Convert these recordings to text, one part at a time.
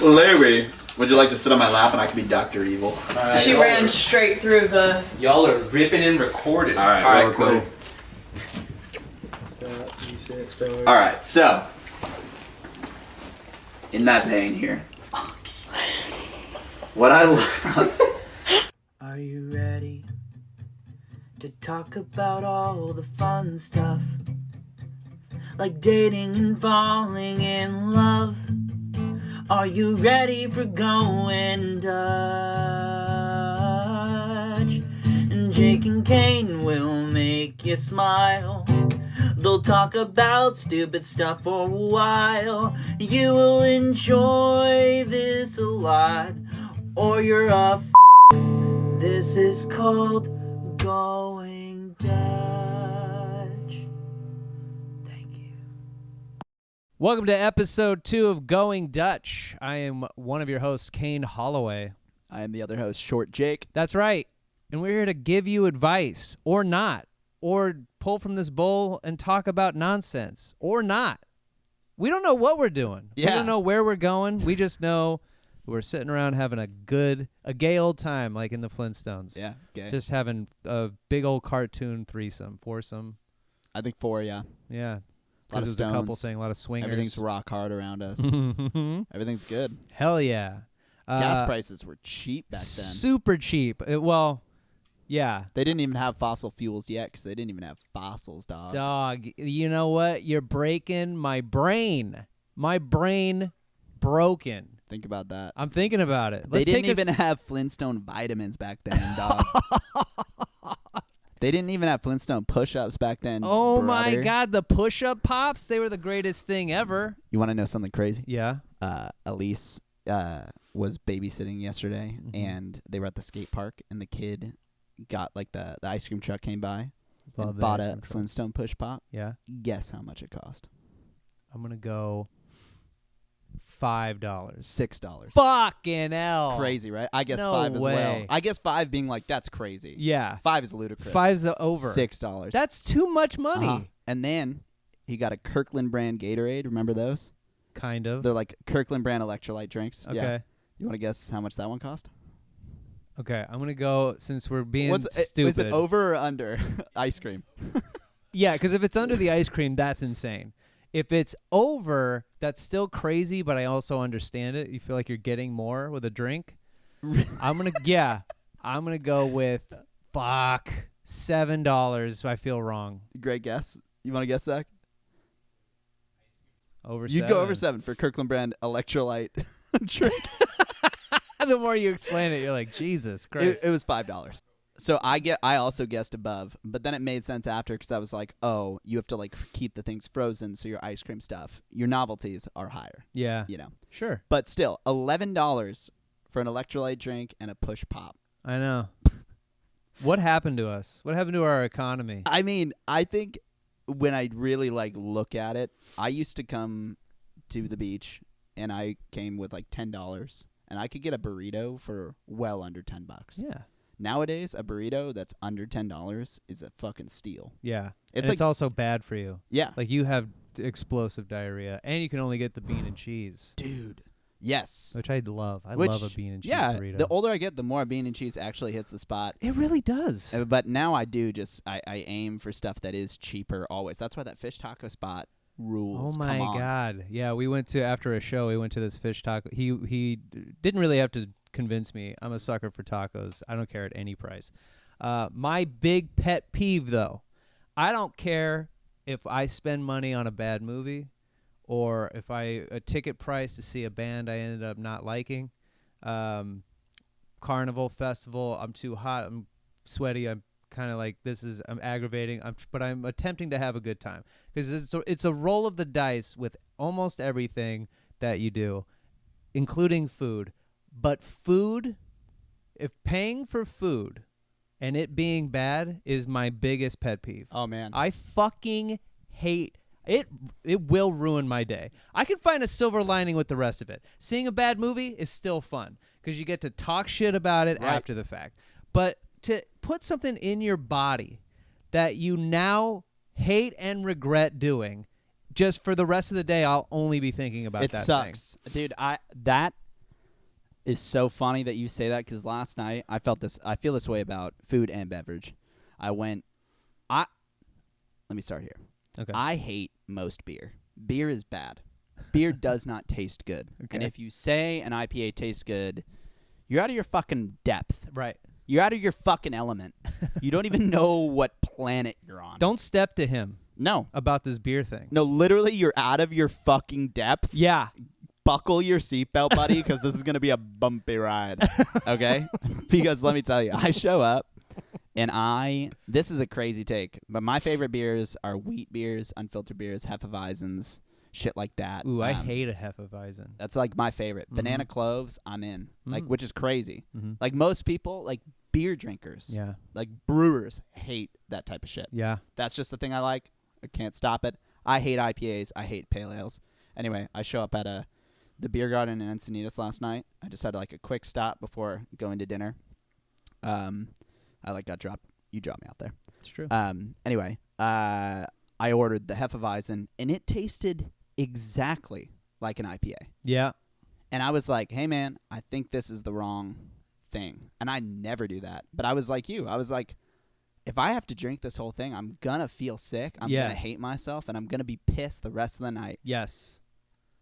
Larry, would you like to sit on my lap and I can be Dr. Evil? She ran straight through the... Y'all are ripping and recording. All right, cool. All right, so in that vein here, what I love. Are you ready to talk about all the fun stuff, like dating and falling in love? Are you ready for going Dutch? And Jake and Kane will make you smile. They'll talk about stupid stuff for a while. You will enjoy this a lot, or you're a f***. This is called Going Dutch. Thank you. Welcome to episode 2 of Going Dutch. I am one of your hosts, Kane Holloway. I am the other host, Short Jake. That's right. And we're here to give you advice, or not, or pull from this bowl and talk about nonsense, or not. We don't know what we're doing. Yeah. We don't know where we're going. We just know we're sitting around having a gay old time, like in the Flintstones. Yeah, gay. Just having a big old cartoon foursome. I think 4, yeah. Yeah. A lot of stones. A couple things, a lot of swingers. Everything's rock hard around us. Everything's good. Hell yeah. Gas prices were cheap back then. Super cheap. Yeah. They didn't even have fossil fuels yet because they didn't even have fossils, dog. Dog, you know what? You're breaking my brain. My brain broken. Think about that. I'm thinking about it. They didn't even have Flintstone vitamins back then, dog. They didn't even have Flintstone push-ups back then. Oh, brother. my God. The push-up pops, they were the greatest thing ever. You want to know something crazy? Yeah. Elise was babysitting yesterday, and they were at the skate park, and the kid got, like, the ice cream truck came by and bought a Flintstone push pop. Yeah. Guess how much it cost? I'm going to go $5. $6. Fucking hell. Crazy, right? I guess No 5 as well. way. I guess 5 being like, that's crazy. Yeah. 5 is ludicrous. 5's over. $6. That's too much money. Uh-huh. And then he got a Kirkland brand Gatorade. Remember those? Kind of. They're like Kirkland brand electrolyte drinks. Okay. Yeah. You want to guess how much that one cost? Okay, I'm going to go, since we're being stupid. Was it over or under ice cream? Yeah, because if it's under the ice cream, that's insane. If it's over, that's still crazy, but I also understand it. You feel like you're getting more with a drink. I'm going to go with, $7. I feel wrong. Great guess. You want to guess, Zach? Over You'd 7. go over 7 for Kirkland brand electrolyte drink. The more you explain it, you're like, Jesus Christ. It was $5. So I also guessed above, but then it made sense after because I was like, oh, you have to like keep the things frozen, so your ice cream stuff, your novelties are higher. Yeah. You know. Sure. But still, $11 for an electrolyte drink and a push pop. I know. What happened to us? What happened to our economy? I mean, I think when I really like look at it, I used to come to the beach and I came with like $10 and I could get a burrito for well under $10. Yeah. Nowadays, a burrito that's under $10 is a fucking steal. Yeah. It's also bad for you. Yeah. Like you have explosive diarrhea, and you can only get the bean and cheese. Dude. Yes. Which I love. I love a bean and cheese burrito. The older I get, the more bean and cheese actually hits the spot. It really does. But now I do I aim for stuff that is cheaper always. That's why that fish taco spot rules. Oh my God. Yeah, we went to, after a show, we went to this fish taco. He didn't really have to convince me. I'm a sucker for tacos. I don't care at any price. My big pet peeve, though, I don't care if I spend money on a bad movie or if a ticket price to see a band I ended up not liking. Carnival, festival, I'm too hot, I'm sweaty, I'm kind of like, I'm aggravating, but I'm attempting to have a good time. Because it's a roll of the dice with almost everything that you do, including food. But food, if paying for food and it being bad is my biggest pet peeve. Oh, man. I fucking hate it. It will ruin my day. I can find a silver lining with the rest of it. Seeing a bad movie is still fun because you get to talk shit about it after the fact. But to put something in your body that you now hate and regret doing, just for the rest of the day, I'll only be thinking about that thing. It sucks. Dude, that is so funny that you say that because last night I feel this way about food and beverage. Let me start here. Okay. I hate most beer. Beer is bad. Beer does not taste good. Okay. And if you say an IPA tastes good, you're out of your fucking depth. Right. You're out of your fucking element. You don't even know what planet you're on. Don't step to him No. about this beer thing. No, literally, you're out of your fucking depth. Yeah. Buckle your seatbelt, buddy, because this is going to be a bumpy ride. Okay? Because let me tell you, I show up, and this is a crazy take, but my favorite beers are wheat beers, unfiltered beers, Hefeweizens, shit like that. Ooh, I hate a Hefeweizen. That's like my favorite. Banana cloves, I'm in. Like, which is crazy. Mm-hmm. Like most people, like beer drinkers, Yeah. like brewers, hate that type of shit. Yeah. That's just the thing I like. I can't stop it. I hate IPAs. I hate pale ales. Anyway, I show up at the beer garden in Encinitas last night. I just had like a quick stop before going to dinner. I like got dropped. You dropped me out there. It's true. Anyway, I ordered the Hefeweizen, and it tasted exactly like an IPA. Yeah. And I was like, hey, man, I think this is the wrong thing. And I never do that. But I was like you. I was like, if I have to drink this whole thing, I'm going to feel sick. I'm going to hate myself, and I'm going to be pissed the rest of the night. Yes.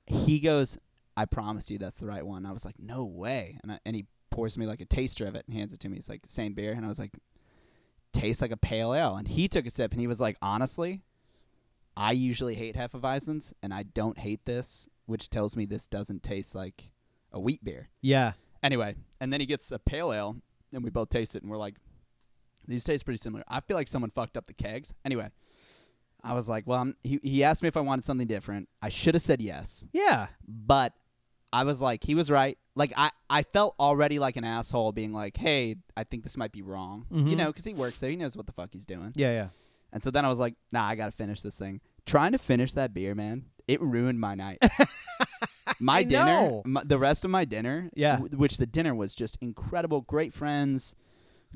He goes, I promise you that's the right one. I was like, no way. And he pours me like a taster of it and hands it to me. He's like, same beer. And I was like, tastes like a pale ale. And he took a sip, and he was like, honestly, I usually hate Hefeweizens, and I don't hate this, which tells me this doesn't taste like a wheat beer. Yeah. Anyway, and then he gets a pale ale, and we both taste it, and we're like, these taste pretty similar. I feel like someone fucked up the kegs. Anyway, I was like, well, he asked me if I wanted something different. I should have said yes. Yeah. But I was like, he was right. Like, I felt already like an asshole being like, hey, I think this might be wrong. Mm-hmm. You know, because he works there. He knows what the fuck he's doing. Yeah, yeah. And so then I was like, nah, I got to finish this thing. Trying to finish that beer, man, it ruined my night. My dinner, the rest of my dinner, which the dinner was just incredible. Great friends,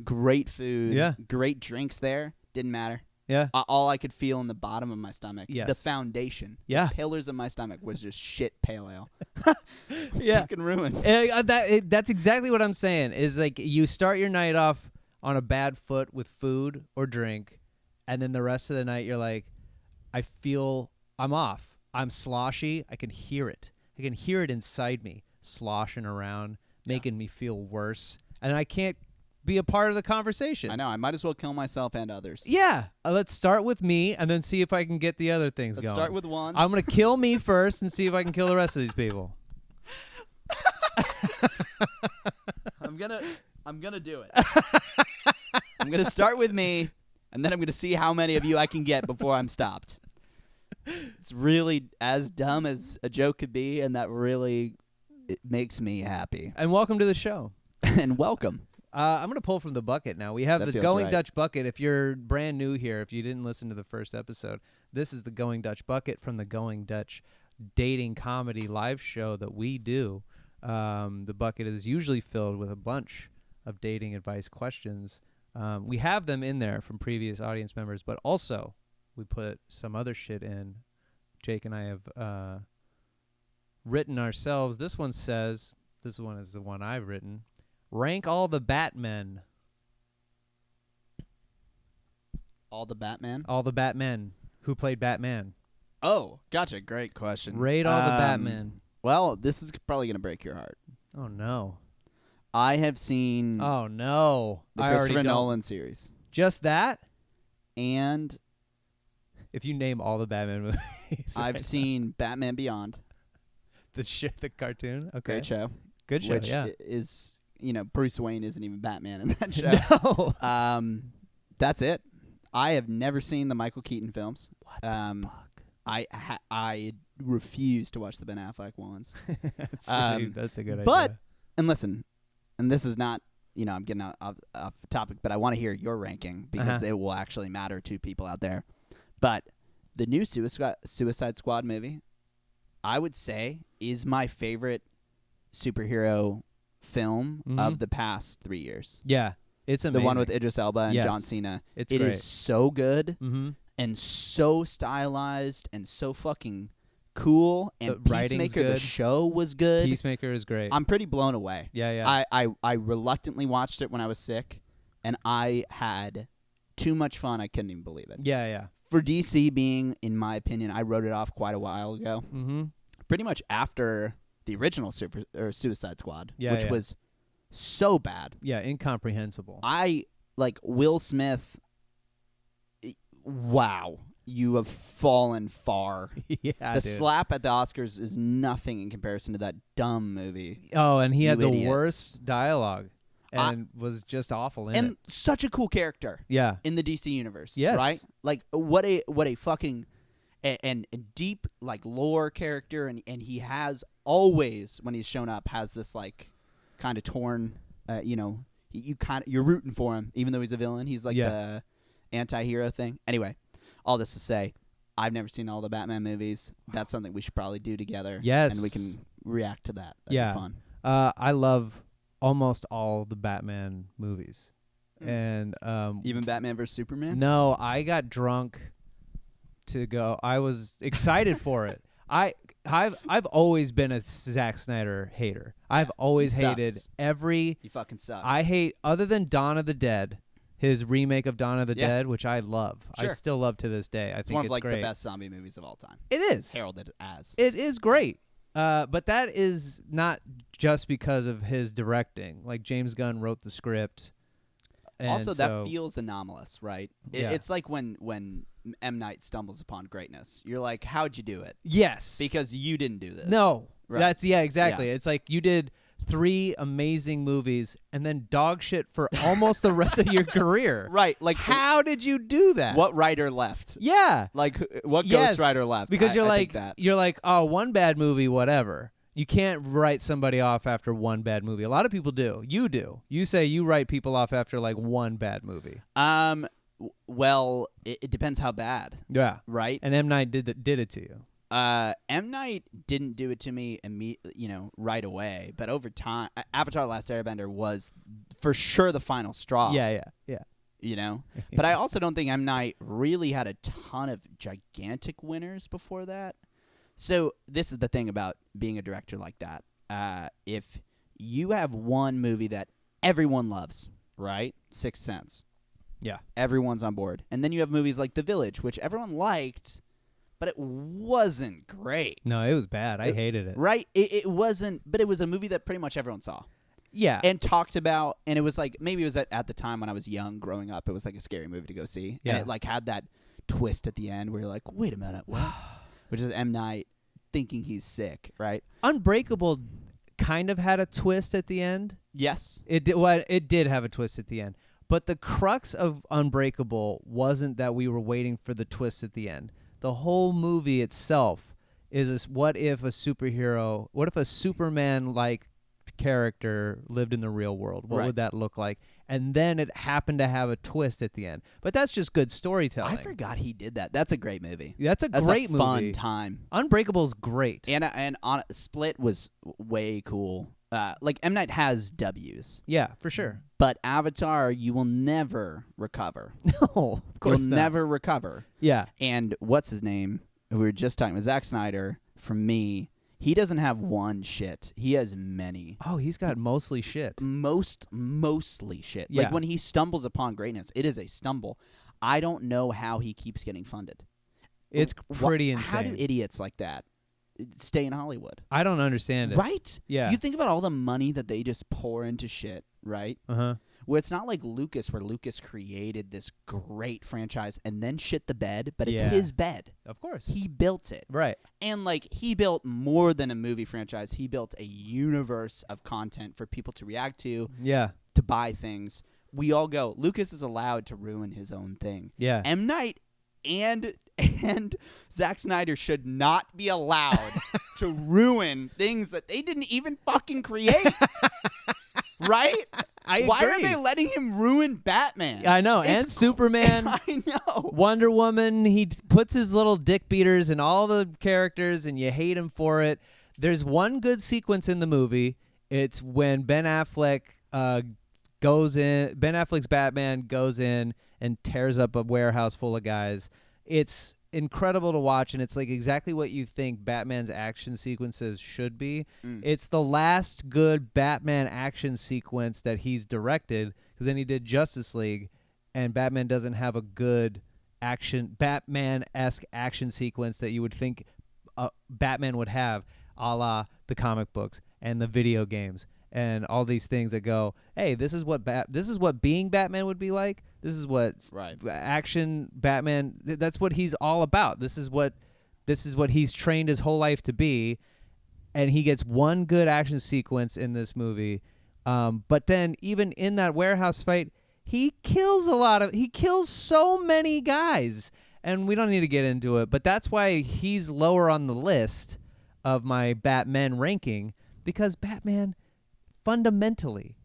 great food, great drinks there. Didn't matter. Yeah. All I could feel in the bottom of my stomach, Yes. the foundation, Yeah. the pillars of my stomach was just shit pale ale. Yeah. Fucking ruined. That's exactly what I'm saying. Is like you start your night off on a bad foot with food or drink, and then the rest of the night you're like, I feel I'm off. I'm sloshy. I can hear it. I can hear it inside me, sloshing around, making me feel worse, and I can't be a part of the conversation. I know. I might as well kill myself and others. Yeah. Let's start with me and then see if I can get the other things going. Let's start with one. I'm going to kill me first and see if I can kill the rest of these people. I'm gonna do it. I'm gonna start with me, and then I'm gonna see how many of you I can get before I'm stopped. It's really as dumb as a joke could be, and that really it makes me happy. And welcome to the show. And welcome. I'm going to pull from the bucket now. We have That the feels Going right. Dutch bucket. If you're brand new here, if you didn't listen to the first episode, this is the Going Dutch bucket from the Going Dutch dating comedy live show that we do. The bucket is usually filled with a bunch of dating advice questions. We have them in there from previous audience members, but also we put some other shit in. Jake and I have written ourselves. This one says, this one is the one I've written, rank all the Batmen. All the Batman? All the Batmen who played Batman. Oh, gotcha. Great question. Rate all the Batmen. Well, this is probably going to break your heart. Oh, no. I have seen Oh, no. the I already Christopher don't. Nolan series. Just that? And If you name all the Batman movies. I've right seen Batman Beyond. the cartoon? Okay. Great show. Good show, Which yeah. is, Bruce Wayne isn't even Batman in that show. No. That's it. I have never seen the Michael Keaton films. What the fuck? I refuse to watch the Ben Affleck ones. That's a good But, idea. and listen, and this is not, I'm getting off topic, but I want to hear your ranking because it will actually matter to people out there. But the new Suicide Squad movie, I would say, is my favorite superhero film of the past 3 years. Yeah. It's amazing. The one with Idris Elba and Yes. John Cena. It's It great. is so good Mm-hmm. and so stylized and so fucking cool, and The writing's Peacemaker, the good. show was good. Peacemaker is great. I'm pretty blown away. Yeah. I reluctantly watched it when I was sick, and I had too much fun. I couldn't even believe it. Yeah. For DC being, in my opinion, I wrote it off quite a while ago. Mm-hmm. Pretty much after the original Suicide Squad, which Yeah. was so bad. Yeah, incomprehensible. I like Will Smith. Wow, you have fallen far. Yeah, The dude. slap at the Oscars is nothing in comparison to that dumb movie. Oh, and he had You the idiot. worst dialogue and was just awful in And it. such a cool character Yeah. in the DC universe. Yes. Right? Like what a fucking and deep like lore character, and he has always, when he's shown up, has this like kind of torn you're rooting for him even though he's a villain. He's like the anti-hero thing. Anyway, all this to say, I've never seen all the Batman movies. That's something we should probably do together. Yes. And we can react to that. That'd Yeah. be fun. I love almost all the Batman movies. And Even Batman vs Superman? no, I got drunk to go. I was excited for it. I've always been a Zack Snyder hater. I've always he hated sucks. every. He fucking sucks. I hate, other than Dawn of the Dead, his remake of Dawn of the Yeah. Dead, which I love. I Sure. still love to this day. I It's think one it's of like great. the best zombie movies of all time. It is. Heralded as. It is great. But that is not just because of his directing. Like, James Gunn wrote the script. And Also, so, that feels anomalous, right? Yeah. It's like when M. Night stumbles upon greatness. You're like, how'd you do it? yes. Because you didn't do this. No. Right. That's, exactly. Yeah. It's like you did 3 amazing movies and then dog shit for almost the rest of your career. Right. Like, How did you do that? what writer left? Yeah. Like, what Yes, ghostwriter left? Because I think that. you're like, oh, one bad movie, whatever. You can't write somebody off after one bad movie. A lot of people do. You do. You say you write people off after like one bad movie. Well, it depends how bad, Yeah. right? And M. Night did it to you. M. Night didn't do it to me right away, but over time, Avatar: Last Airbender was for sure the final straw. Yeah. You know? But I also don't think M. Night really had a ton of gigantic winners before that. So this is the thing about being a director like that. If you have one movie that everyone loves, right? Sixth Sense. Yeah. Everyone's on board. And then you have movies like The Village, which everyone liked, but it wasn't great. No, it was bad. I hated it. Right? It wasn't, but it was a movie that pretty much everyone saw Yeah. and talked about. And it was like, maybe it was at the time when I was young growing up, it was like a scary movie to go see. Yeah. And it like had that twist at the end where you're like, wait a minute, what? Which is M. Night thinking he's sick, right? Unbreakable kind of had a twist at the end. Yes. It did have a twist at the end. But the crux of Unbreakable wasn't that we were waiting for the twist at the end. The whole movie itself is what if a Superman-like character lived in the real world? What Right. would that look like? And then it happened to have a twist at the end. But that's just good storytelling. I forgot he did that. That's a great movie. That's That's great a fun movie. time. Unbreakable's great. And on Split was way cool. Like M. Night has W's, Yeah, for sure. but Avatar you will never recover. No, of course You'll not. never recover. Yeah. And what's his name? We were just talking with Zack Snyder. For me, he doesn't have one shit. He has many. Oh, he's got mostly shit. Mostly shit. Yeah. Like when he stumbles upon greatness, it is a stumble. I don't know how he keeps getting funded. It's pretty insane. How do idiots like that stay in Hollywood? I don't understand it. Right? Yeah. You think about all the money that they just pour into shit, right? Uh-huh. Where it's not like Lucas, where Lucas created this great franchise and then shit the bed, but it's Yeah. his bed. Of course. He built it. Right. And like he built more than a movie franchise. He built a universe of content for people to react to Yeah. buy things. We all go, Lucas is allowed to ruin his own thing. Yeah. M. Night and Zack Snyder should not be allowed to ruin things that they didn't even fucking create. Right? I Why are agree. they letting him ruin Batman? I know. And It's Superman, I know. Wonder Woman, he puts his little dick beaters in all the characters and you hate him for it. There's one good sequence in the movie. It's when Ben Affleck goes in, Ben Affleck's Batman goes in and tears up a warehouse full of guys. It's incredible to watch, and it's like exactly what you think Batman's action sequences should be. Mm. It's the last good Batman action sequence that he's directed, because then he did Justice League, and Batman doesn't have a good Batman-esque action sequence that you would think Batman would have, a la the comic books and the video games and all these things that go, hey, this is what being Batman would be like. This is what action Batman. That's what he's all about. This is what he's trained his whole life to be, and he gets one good action sequence in this movie. But then even in that warehouse fight, he kills so many guys, and we don't need to get into it. But that's why he's lower on the list of my Batman ranking, because Batman fundamentally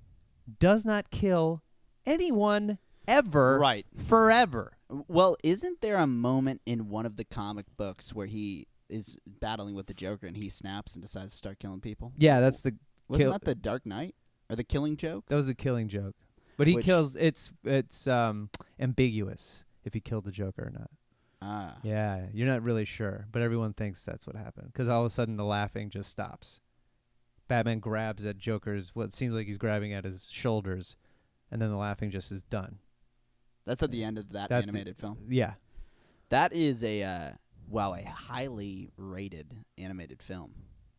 does not kill anyone ever, forever. Well, isn't there a moment in one of the comic books where he is battling with the Joker and he snaps and decides to start killing people? Yeah, that's the. Wasn't that the Dark Knight or the Killing Joke? That was the Killing Joke, but he kills. It's ambiguous if he killed the Joker or not. Ah. Yeah, you're not really sure, but everyone thinks that's what happened, because all of a sudden the laughing just stops. Batman grabs at Joker's, what seems like he's grabbing at his shoulders, and then the laughing just is done. That's at the end of that animated film. Yeah. That is a highly rated animated film.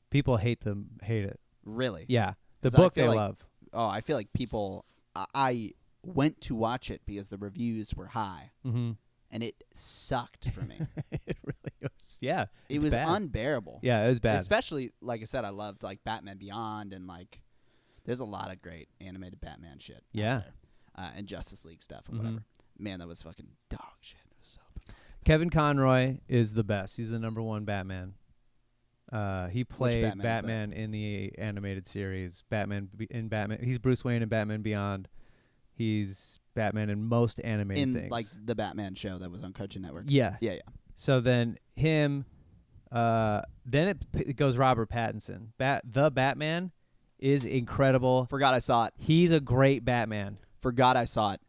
People hate it. Really? Yeah. The book they love. Oh, I feel like people... I went to watch it because the reviews were high. Mm-hmm. And it sucked for me. It really was. Yeah. It was bad. Unbearable. Yeah, it was bad. Especially, like I said, I loved like Batman Beyond, and like there's a lot of great animated Batman shit. Yeah. Out there. And Justice League stuff and whatever. Man, that was fucking dog shit. It was so bad. Kevin Conroy is the best. He's the number one Batman. He played Batman in the animated series. Batman. He's Bruce Wayne in Batman Beyond. He's Batman in most animated things. Like the Batman show that was on Cartoon Network. Yeah. Yeah. So then him, then it goes Robert Pattinson. The Batman is incredible. Forgot I saw it. He's a great Batman. Forgot I saw it.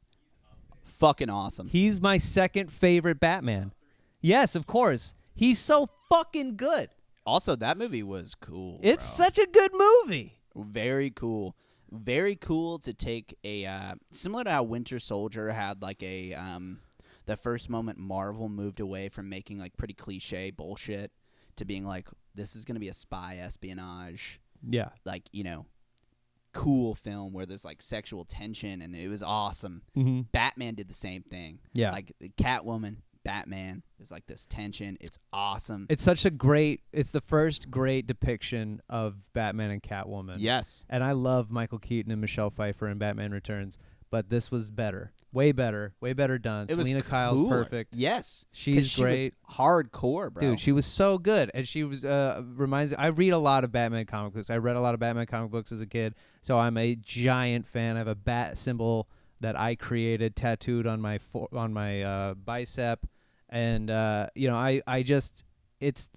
Fucking awesome. He's my second favorite Batman. Yes, of course. He's so fucking good. Also, that movie was cool. It's such a good movie. Very cool. Very cool to take a similar to how Winter Soldier had like a the first moment Marvel moved away from making like pretty cliche bullshit to being like, this is gonna be a spy espionage, like, you know, cool film where there's like sexual tension, and it was awesome. Mm-hmm. Batman did the same thing. Yeah, like Catwoman, Batman. There's like this tension. It's awesome. It's the first great depiction of Batman and Catwoman. Yes. And I love Michael Keaton and Michelle Pfeiffer in Batman Returns, but this was better. Way better done. Selena Kyle's perfect. Yes. She's great. She was hardcore, bro. Dude, she was so good. And she was I read a lot of Batman comic books. I read a lot of Batman comic books as a kid, so I'm a giant fan. I have a bat symbol that I created tattooed on my bicep, and I just it's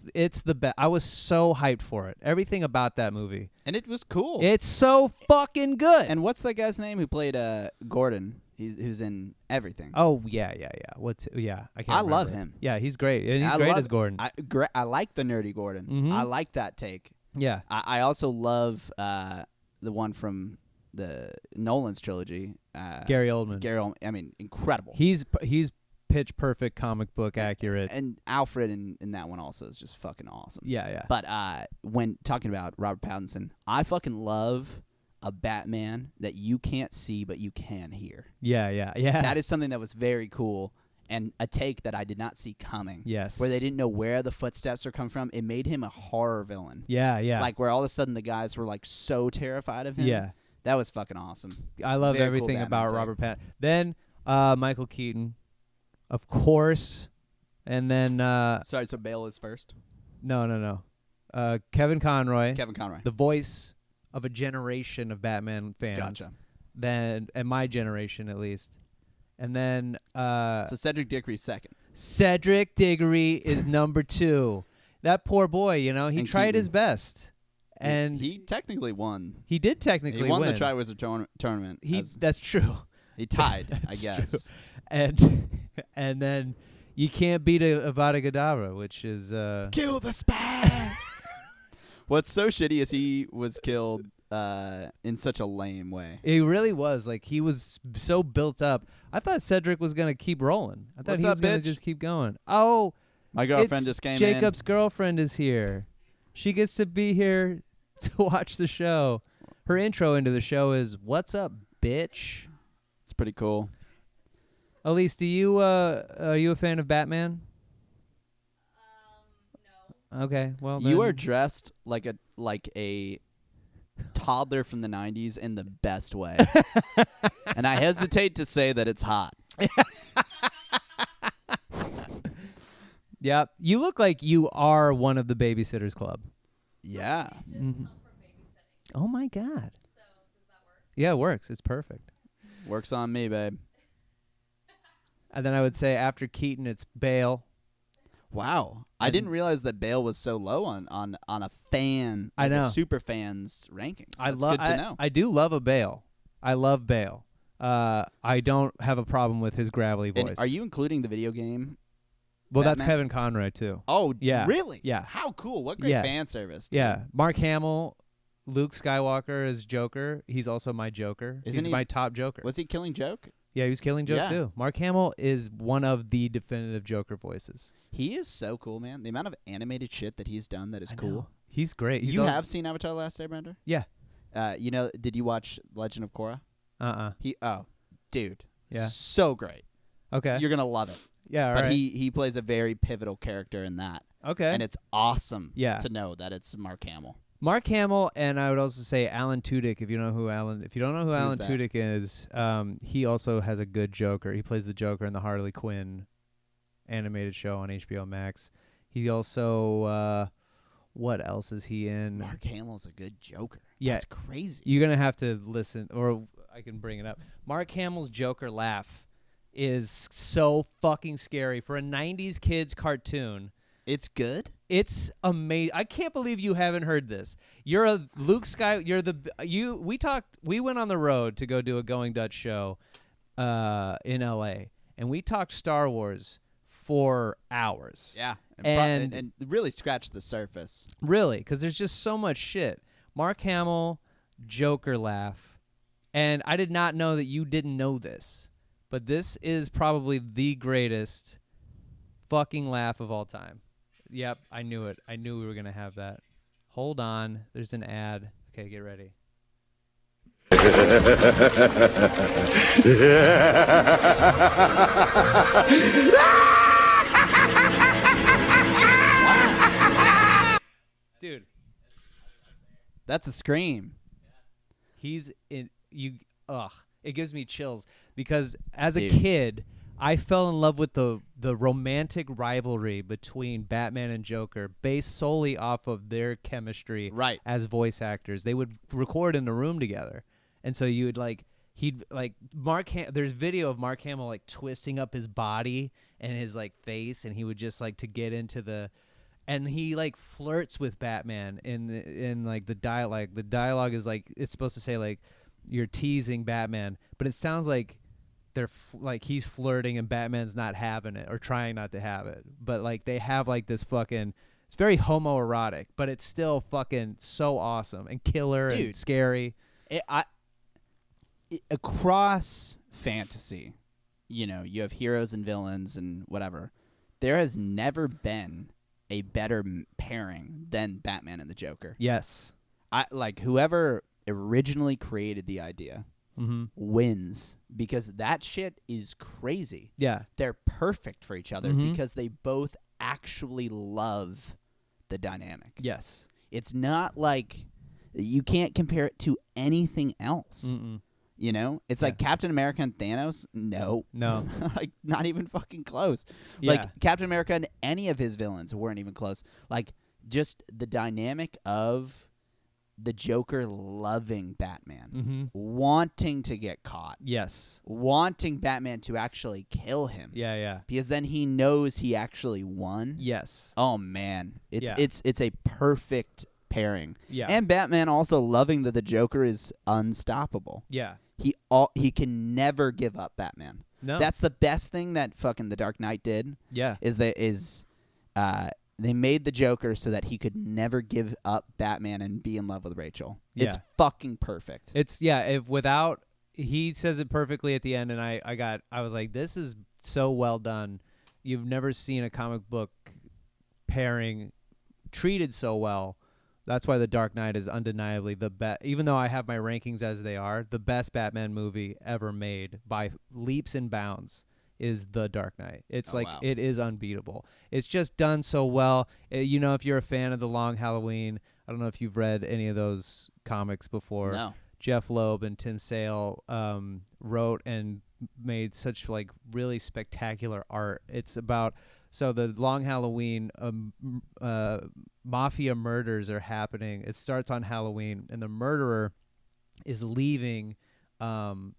the best. I was so hyped for it. Everything about that movie, and it was cool. It's so fucking good. And what's that guy's name who played Gordon? Who's in everything. Oh yeah. I can't. love him. Yeah, he's great, and he's great as Gordon. I like the nerdy Gordon. Mm-hmm. I like that take. Yeah. I also love the one from the Nolan's trilogy. Gary Oldman. I mean, incredible. He's pitch perfect, comic book accurate. And Alfred in that one also is just fucking awesome. Yeah. But when talking about Robert Pattinson, I fucking love a Batman that you can't see but you can hear. Yeah. That is something that was very cool, and a take that I did not see coming. Yes. Where they didn't know where the footsteps were coming from. It made him a horror villain. Yeah. Like where all of a sudden the guys were like so terrified of him. Yeah. That was fucking awesome. I love Very everything cool about Batman Robert Pattinson. Then Michael Keaton, of course, and then Sorry, so Bale is first. No. Kevin Conroy. The voice of a generation of Batman fans. Gotcha. And my generation at least. And then so Cedric Diggory's second. Cedric Diggory is number 2. That poor boy, he and tried Keaton. his best. And he technically won. He did technically won win. the Triwizard Tournament. That's true. He tied, I guess. True. And then You can't beat a Avada Kedavra, which is Kill the spy. What's so shitty is he was killed in such a lame way. It really was. Like, he was so built up. I thought Cedric was going to keep rolling. I thought What's he was up, going bitch? to just keep going. Oh, My girlfriend it's just came Jacob's girlfriend is here. She gets to be here to watch the show. Her intro into the show is, "What's up, bitch?" It's pretty cool. Elise, are you a fan of Batman? No. Okay, well You then- are dressed like a toddler from the 90s in the best way. And I hesitate to say that it's hot. Yep. You look like you are one of the Babysitters Club. Yeah. Mhm. Oh my God. Yeah, it works. It's perfect. Works on me, babe. And then I would say after Keaton, it's Bale. Wow. I didn't realize that Bale was so low on a fan, I like know. a super fan's rankings. I That's love. good to know. I do love a Bale. I love Bale. I don't have a problem with his gravelly voice. And are you including the video game? Well, that's Batman? Kevin Conroy too. Oh, Yeah. really? Yeah. How cool. What great Yeah. fan service. Dude. Yeah, Mark Hamill, Luke Skywalker is Joker. He's also my Joker. Isn't He's he- my top Joker. Was he killing Joke? Yeah, he was killing Joke Yeah. too. Mark Hamill is one of the definitive Joker voices. He is so cool, man. The amount of animated shit that he's done that is I cool. know. He's great. He's You al- have seen Avatar: The Last Airbender? Yeah. Did you watch Legend of Korra? Dude. Yeah. So great. Okay. You're gonna love it. Yeah. All But right. he plays a very pivotal character in that, Okay. and it's awesome. Yeah. To know that it's Mark Hamill. Mark Hamill, and I would also say Alan Tudyk. If you don't know who Alan that? Tudyk is, he also has a good Joker. He plays the Joker in the Harley Quinn animated show on HBO Max. He also, what else is he in? Mark Hamill's a good Joker. Yeah. That's crazy. You're gonna have to listen, or I can bring it up. Mark Hamill's Joker laugh is so fucking scary for a '90s kids cartoon. It's good. It's amazing. I can't believe you haven't heard this. You're a Luke Sky. We went on the road to go do a Going Dutch show in LA, and we talked Star Wars for hours. Yeah. And- And really scratch the surface. Really, because there's just so much shit. Mark Hamill, Joker laugh, and I did not know that you didn't know this, but this is probably the greatest fucking laugh of all time. Yep, I knew it. I knew we were gonna have that. Hold on, there's an ad. Okay, get ready. Dude, That's a scream. he's in you. Ugh, it gives me chills because as a Dude. kid, I fell in love with the romantic rivalry between Batman and Joker, based solely off of their chemistry Right. as voice actors. They would record in a room together, and so you would there's video of Mark Hamill like twisting up his body and his like face, and he would just like to get into the. And he like flirts with Batman in like the dialogue. The dialogue is like it's supposed to say like you're teasing Batman, but it sounds like they're like he's flirting and Batman's not having it or trying not to have it. But like they have like this fucking it's very homoerotic, but it's still fucking so awesome and killer and Dude. scary. Across fantasy, you have heroes and villains and whatever. There has never been a better pairing than Batman and the Joker. Yes. Whoever originally created the idea Mm-hmm. wins because that shit is crazy. Yeah. They're perfect for each other Mhm. because they both actually love the dynamic. Yes. It's not like you can't compare it to anything else. Mm-mm. It's Yeah. like Captain America and Thanos. No, No. like not even fucking close. Yeah. Like Captain America and any of his villains weren't even close. Like just the dynamic of the Joker loving Batman, Mm-hmm. wanting to get caught, Yes. wanting Batman to actually kill him. Yeah. Yeah. Because then he knows he actually won. Yes. Oh man, Yeah. it's a perfect pairing. Yeah. And Batman also loving that the Joker is unstoppable. Yeah. He can never give up Batman. No. That's the best thing that fucking The Dark Knight did. Yeah. They made the Joker so that he could never give up Batman and be in love with Rachel. Yeah. It's fucking perfect. If without, he says it perfectly at the end, and I was like, this is so well done. You've never seen a comic book pairing treated so well. That's why The Dark Knight is undeniably the best. Even though I have my rankings as they are, the best Batman movie ever made by leaps and bounds is The Dark Knight. It's wow. It is unbeatable. It's just done so well. If you're a fan of The Long Halloween, I don't know if you've read any of those comics before. No. Jeff Loeb and Tim Sale wrote and made such really spectacular art. It's about the Long Halloween mafia murders are happening. It starts on Halloween, and the murderer is leaving. And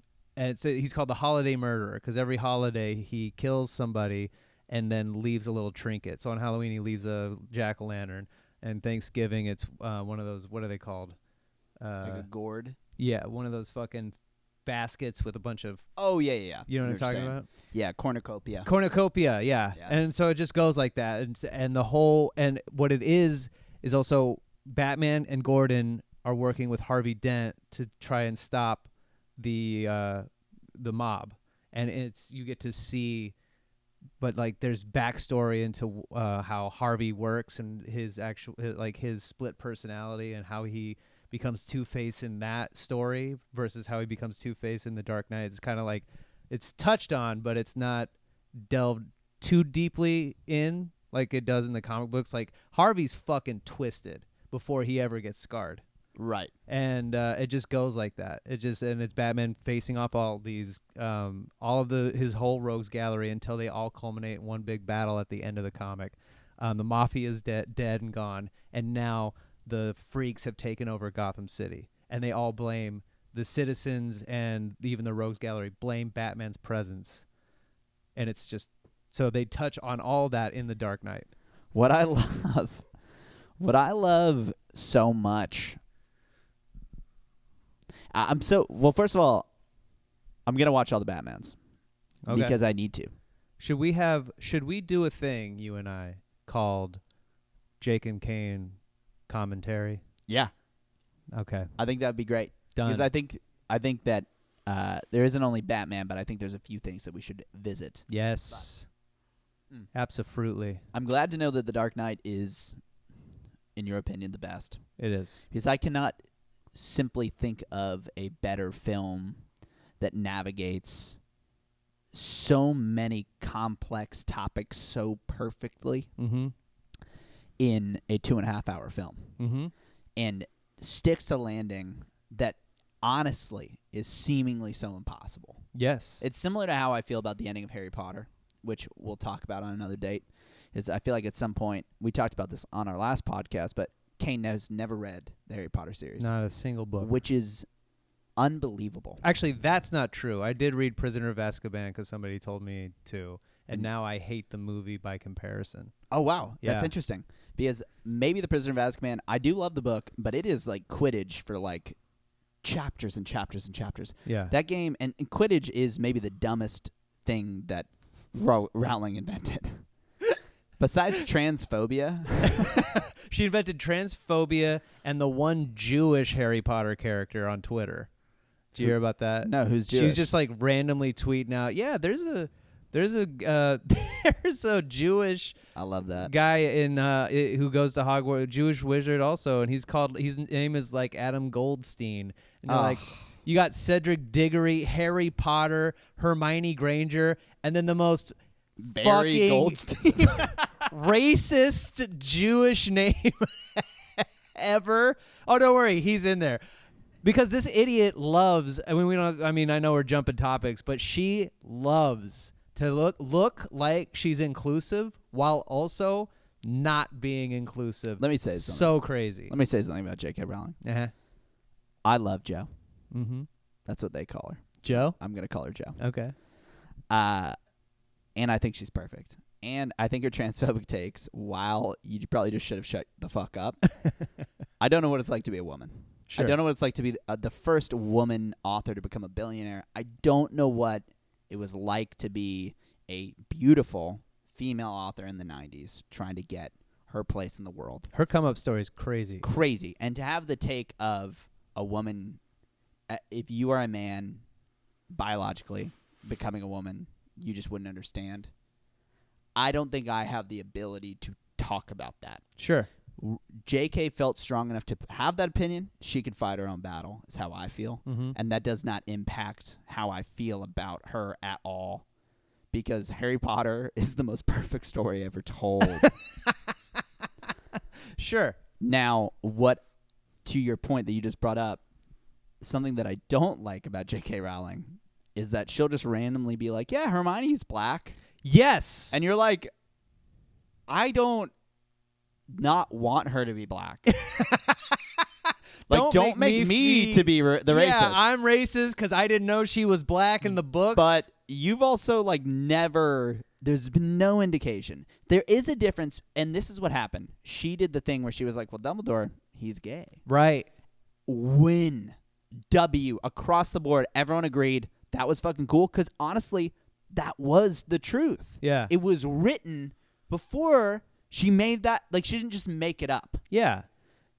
he's called the Holiday Murderer because every holiday he kills somebody and then leaves a little trinket. So on Halloween he leaves a jack-o'-lantern, and Thanksgiving it's one of those, what are they called? Like a gourd? Yeah, one of those fucking baskets with a bunch of... Oh, yeah. You know what I'm talking about? Yeah, cornucopia. Cornucopia, yeah. And so it just goes like that. And the whole... And what it is also Batman and Gordon are working with Harvey Dent to try and stop the mob. And you get to see... But there's backstory into how Harvey works and his split personality and how he becomes Two-Face in that story versus how he becomes Two-Face in The Dark Knight. It's kind of it's touched on, but it's not delved too deeply in like it does in the comic books. Harvey's fucking twisted before he ever gets scarred. Right. And it just goes like that. And it's Batman facing off all these, his whole rogues gallery until they all culminate in one big battle at the end of the comic. The mafia is dead and gone, and now the freaks have taken over Gotham City, and they all blame the citizens and even the rogues gallery blame Batman's presence. And it's just so they touch on all that in The Dark Knight. What I love so much. First of all, I'm gonna watch all the Batmans because I need to. Should we do a thing, you and I, called Jake and Kane commentary? Yeah. Okay. I think that'd be great. Done. Because I think that there isn't only Batman, but I think there's a few things that we should visit. Yes. Absolutely. I'm glad to know that The Dark Knight is, in your opinion, the best. It is. Because I cannot simply think of a better film that navigates so many complex topics so perfectly in a 2.5 hour film, and sticks a landing that honestly is seemingly so impossible. Yes. It's similar to how I feel about the ending of Harry Potter, which we'll talk about on another date. Is I feel like at some point, we talked about this on our last podcast, but Kane has never read the Harry Potter series. Not a single book. Which is unbelievable. Actually, that's not true. I did read Prisoner of Azkaban because somebody told me to, and now I hate the movie by comparison. Oh, wow. Yeah. That's interesting. Because maybe The Prisoner of Azkaban, I do love the book, but it is like Quidditch for like chapters and chapters and chapters. Yeah. That game, and Quidditch is maybe the dumbest thing that Rowling invented. Besides transphobia. She invented transphobia and the one Jewish Harry Potter character on Twitter. Did you hear about that? No, who's Jewish? She's just like randomly tweeting out, yeah, there's a there's a Jewish I love that guy in who goes to Hogwarts, Jewish wizard also, and his name is like Adam Goldstein. And they're like, you got Cedric Diggory, Harry Potter, Hermione Granger, and then the most Barry Goldstein racist Jewish name ever. Oh, don't worry, he's in there. Because this idiot loves, I know we're jumping topics, but she loves to look like she's inclusive while also not being inclusive. Let me say something. So crazy. Let me say something about J.K. Rowling. Uh-huh. I love Jo. Mm-hmm. That's what they call her. Jo? I'm going to call her Jo. Okay. And I think she's perfect. And I think her transphobic takes, while you probably just should have shut the fuck up, I don't know what it's like to be a woman. Sure. I don't know what it's like to be the first woman author to become a billionaire. I don't know what it was like to be a beautiful female author in the 90s trying to get her place in the world. Her come-up story is crazy. Crazy. And to have the take of a woman, if you are a man biologically becoming a woman, you just wouldn't understand. I don't think I have the ability to talk about that. Sure. JK felt strong enough to have that opinion. She could fight her own battle, is how I feel. Mm-hmm. And that does not impact how I feel about her at all. Because Harry Potter is the most perfect story ever told. Sure. Now, to your point that you just brought up, something that I don't like about J.K. Rowling is that she'll just randomly be like, yeah, Hermione's black. Yes. And you're like, I don't not want her to be black. Don't make me to be the racist. Yeah, I'm racist because I didn't know she was black in the books. But you've also there's been no indication. There is a difference, and this is what happened. She did the thing where she was like, well, Dumbledore, he's gay. Right. Win. Across the board, everyone agreed that was fucking cool because honestly, that was the truth. Yeah. It was written before she made that. Like, she didn't just make it up. Yeah.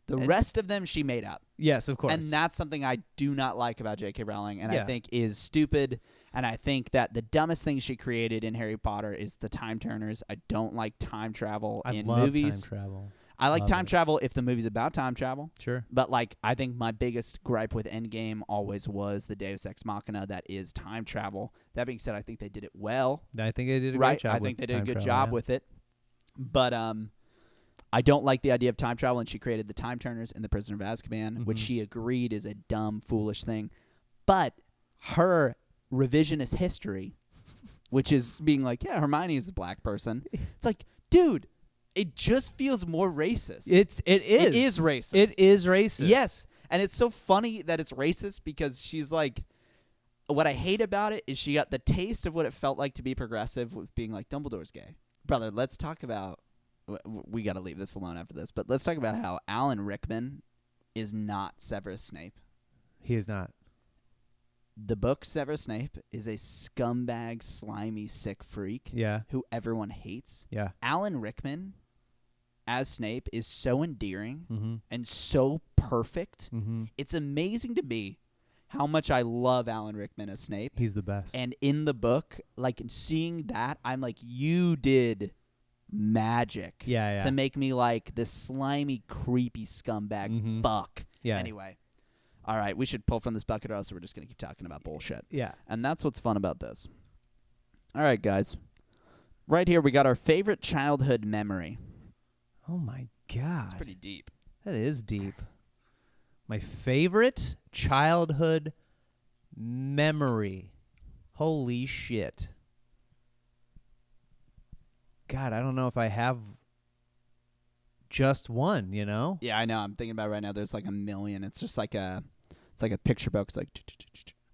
The rest of them she made up. Yes, of course. And that's something I do not like about J.K. Rowling, and Yeah. I think is stupid. And I think that the dumbest thing she created in Harry Potter is the time turners. I don't like time travel in love movies. time travel. I like Love time it. travel if the movie's about time travel. Sure. But I think my biggest gripe with Endgame always was the Deus Ex Machina that is time travel. That being said, I think they did it well. I think they did a Right? great job. I think they did a time good travel, job yeah. with it. But I don't like the idea of time travel, and she created the time turners in The Prisoner of Azkaban, which she agreed is a dumb, foolish thing. But her revisionist history, which is being like, yeah, Hermione is a black person. It's like, dude, it just feels more racist. It is. It is racist. It is racist. Yes. And it's so funny that it's racist because she's like, what I hate about it is she got the taste of what it felt like to be progressive with being like, Dumbledore's gay. Brother, let's talk about, we got to leave this alone after this, but let's talk about how Alan Rickman is not Severus Snape. He is not. The book Severus Snape is a scumbag, slimy, sick freak Yeah. who everyone hates. Yeah. Alan Rickman as Snape is so endearing Mm-hmm. and so perfect. Mm-hmm. It's amazing to me how much I love Alan Rickman as Snape. He's the best. And in the book, seeing that, I'm like, you did magic Yeah. to make me like this slimy, creepy scumbag Mhm. fuck. Yeah. Anyway, all right, we should pull from this bucket or else we're just going to keep talking about bullshit. Yeah. And that's what's fun about this. All right, guys. Right here, we got our favorite childhood memory. Oh my God. It's pretty deep. That is deep. My favorite childhood memory. Holy shit. God, I don't know if I have just one, you know? Yeah, I know. I'm thinking about it right now. There's like a million. It's just like a picture book. It's like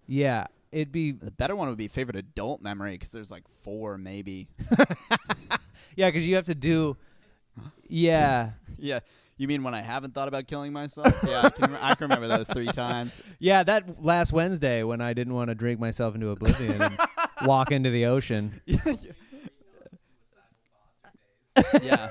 Yeah, it'd be the better one would be favorite adult memory because there's like 4 maybe. yeah, because you have to do. Yeah, Yeah, you mean when I haven't thought about killing myself? Yeah, I can remember those 3 times. yeah. That last Wednesday when I didn't want to drink myself into oblivion and walk into the ocean. Yeah.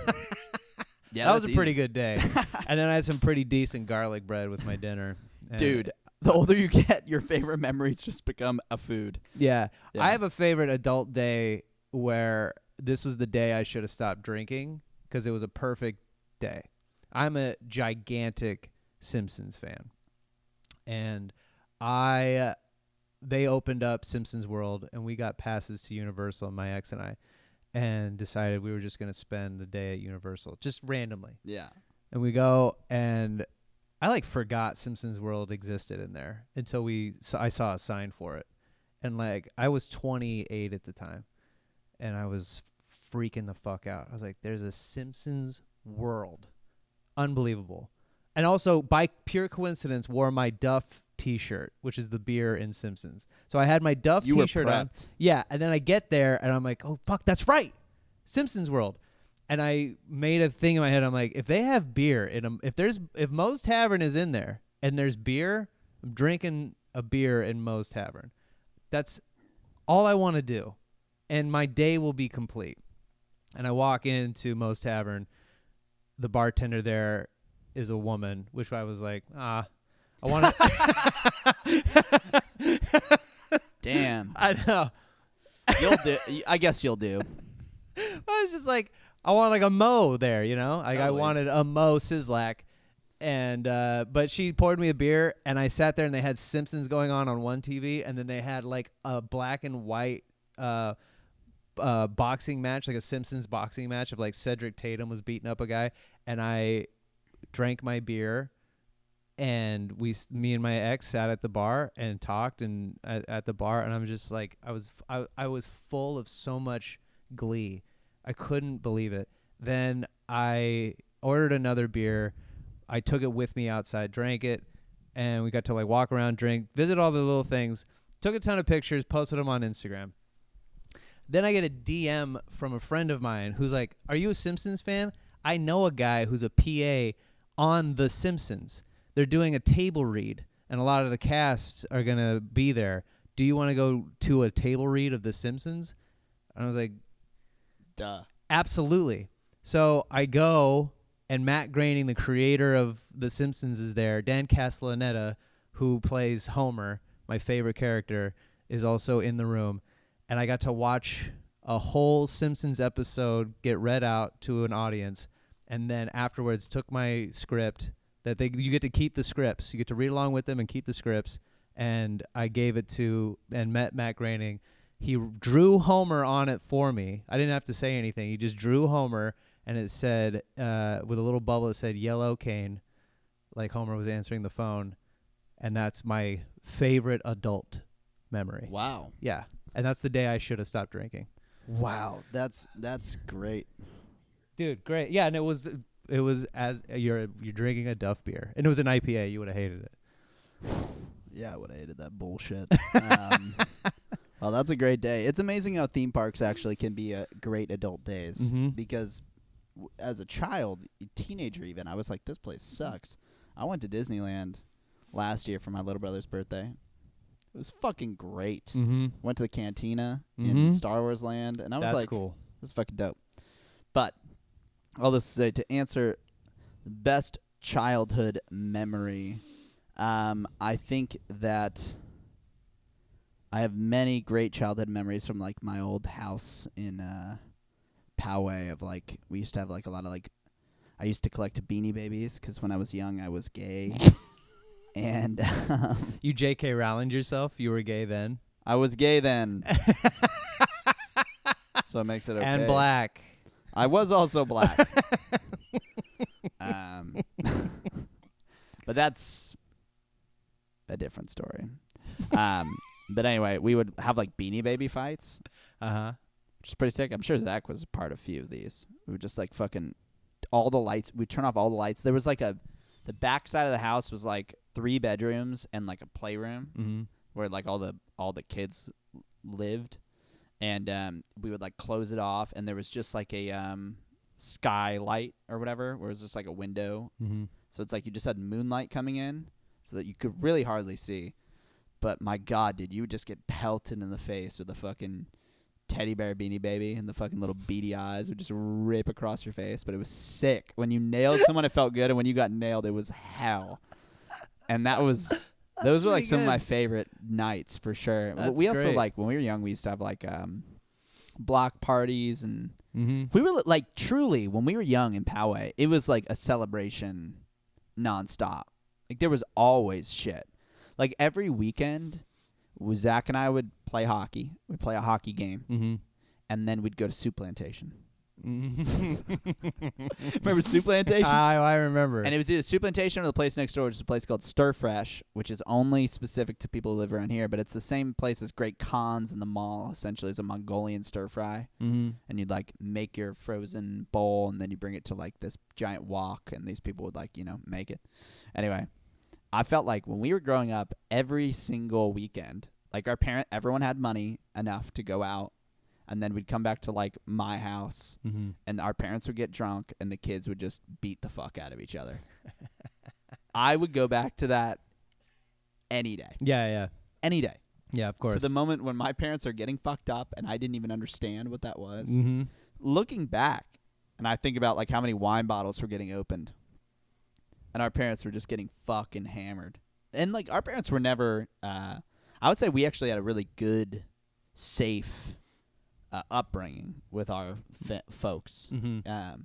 Yeah, That was a that's pretty easy. good day. And then I had some pretty decent garlic bread with my dinner. And Dude, the older you get, your favorite memories just become a food. Yeah. Yeah. I have a favorite adult day where this was the day I should have stopped drinking because it was a perfect day. I'm a gigantic Simpsons fan. And they opened up Simpsons World and we got passes to Universal, my ex and I, and decided we were just going to spend the day at Universal just randomly. Yeah. And we go, and I forgot Simpsons World existed in there until I saw a sign for it. And I was 28 at the time, and I was freaking the fuck out. I was like, there's a Simpsons World. Unbelievable. And also, by pure coincidence, wore my Duff t-shirt, which is the beer in Simpsons. So I had my Duff You were t-shirt on. prepped. Yeah, and then I get there, and I'm like, oh, fuck, that's right. Simpsons World. And I made a thing in my head. I'm like, if they have beer in them, if Moe's Tavern is in there and there's beer, I'm drinking a beer in Moe's Tavern. That's all I want to do, and my day will be complete. And I walk into Moe's Tavern. The bartender there is a woman, which I was like, I want to. Damn. I know. You'll do. I guess you'll do. I was just like, I want like a Mo there, you know? Like I Totally. wanted a Mo Sislak. And but she poured me a beer, and I sat there, and they had Simpsons going on one TV, and then they had like a black and white boxing match, like a Simpsons boxing match of like Cedric Tatum was beating up a guy, and I drank my beer, and me and my ex sat at the bar and talked and at the bar, and I'm just like, I was full of so much glee. I couldn't believe it. Then I ordered another beer. I took it with me outside, drank it, and we got to like walk around, drink, visit all the little things, took a ton of pictures, posted them on Instagram. Then I get a DM from a friend of mine who's like, "Are you a Simpsons fan? I know a guy who's a PA on The Simpsons. They're doing a table read, and a lot of the cast are going to be there. Do you want to go to a table read of The Simpsons?" And I was like, Duh. absolutely. So I go, and Matt Groening, the creator of The Simpsons, is there. Dan Castellaneta, who plays Homer, my favorite character, is also in the room. And I got to watch a whole Simpsons episode get read out to an audience, and then afterwards took my script. You get to keep the scripts. You get to read along with them and keep the scripts. And I gave it to and met Matt Groening. He drew Homer on it for me. I didn't have to say anything. He just drew Homer, and it said, with a little bubble, it said "Yellow Kane," like Homer was answering the phone. And that's my favorite adult memory. Wow. Yeah. And that's the day I should have stopped drinking. Wow. That's great. Dude, great. Yeah, and it was as you're drinking a Duff beer. And it was an IPA. You would have hated it. Yeah, I would have hated that bullshit. Well, that's a great day. It's amazing how theme parks actually can be great adult days. Mhm. Because as a child, teenager even, I was like, this place sucks. I went to Disneyland last year for my little brother's birthday. It was fucking great. Mm-hmm. Went to the cantina Mhm. in Star Wars Land, and I was That's like, cool. this is fucking dope. But all this to say, to answer the best childhood memory, I think that I have many great childhood memories from like my old house in Poway. Of like, we used to have like a lot of like, I used to collect Beanie Babies because when I was young I was gay. And You J.K. Rowling yourself? You were gay then? I was gay then. So it makes it okay. And black. I was also black. But that's a different story. But anyway, we would have like Beanie Baby fights, Uh-huh. which is pretty sick. I'm sure Zach was a part of a few of these. We would just like fucking all the lights. We'd turn off all the lights. There was like the back side of the house was like 3 bedrooms and like a playroom Mm-hmm. where like all the kids lived. And we would like close it off, and there was just like a skylight or whatever, where it was just like a window. Mm-hmm. So it's like you just had moonlight coming in, so that you could really hardly see. But my God, dude, you would just get pelted in the face with a fucking teddy bear Beanie Baby, and the fucking little beady eyes would just rip across your face. But it was sick. When you nailed someone, it felt good, and when you got nailed, it was hell. And those were like some of my favorite nights for sure. That's We also great. like when we were young, we used to have like block parties, and Mm-hmm. we were like truly when we were young in Poway, it was like a celebration nonstop. Like there was always shit. Like every weekend, Zach and I would play hockey. We'd play a hockey game, Mm-hmm. and then we'd go to Soup Plantation. Mm-hmm. Remember Soup Plantation? I remember. And it was either Soup Plantation or the place next door, which is a place called Stir Fresh, which is only specific to people who live around here. But it's the same place as Great Khans in the mall. Essentially, it's a Mongolian stir fry. Mm-hmm. And you'd like make your frozen bowl, and then you bring it to like this giant wok, and these people would like, make it. Anyway, I felt like when we were growing up, every single weekend, like everyone had money enough to go out, and then we'd come back to like my house, Mm-hmm. and our parents would get drunk, and the kids would just beat the fuck out of each other. I would go back to that any day. Yeah, yeah. Any day. Yeah, of course. to the moment when my parents are getting fucked up and I didn't even understand what that was. Mm-hmm. Looking back, and I think about like how many wine bottles were getting opened, and our parents were just getting fucking hammered. And like our parents were never. I would say we actually had a really good, safe upbringing with our folks. Mm-hmm.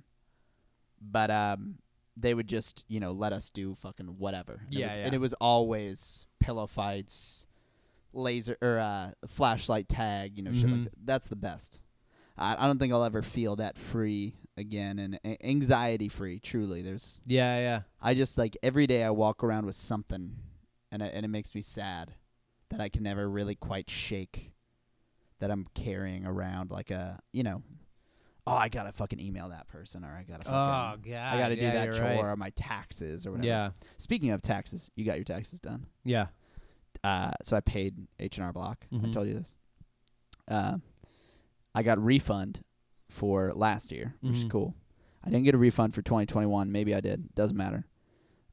But they would just let us do fucking whatever. And it was always pillow fights, laser or flashlight tag, shit like that. That's the best. I don't think I'll ever feel that free again and anxiety free. Truly, there's. Yeah. I just like every day I walk around with something, and it makes me sad that I can never really quite shake. That I'm carrying around like a I gotta fucking email that person, or I gotta fucking I gotta do that chore or my taxes or whatever. Yeah. Speaking of taxes, you got your taxes done. Yeah. So I paid H&R Block. I Mhm. told you this. I got a refund for last year, which is Mhm. cool. I didn't get a refund for 2021. Maybe I did. Doesn't matter.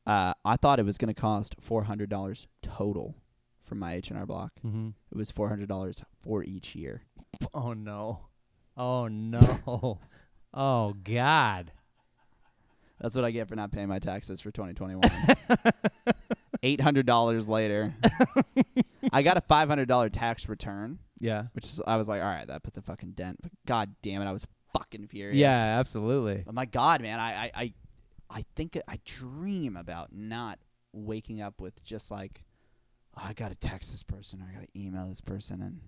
I thought it was going to cost $400 total for my H&R Block. Mm-hmm. It was $400 for each year. Oh no. Oh no. Oh God. That's what I get for not paying my taxes for 2021. $800 later, I got a $500 tax return. Yeah. Which is, I was like, all right, that puts a fucking dent. But God damn it, I was fucking furious. Yeah, absolutely. Oh my God, man, I think I dream about not waking up with just like, oh, I gotta text this person or I gotta email this person, and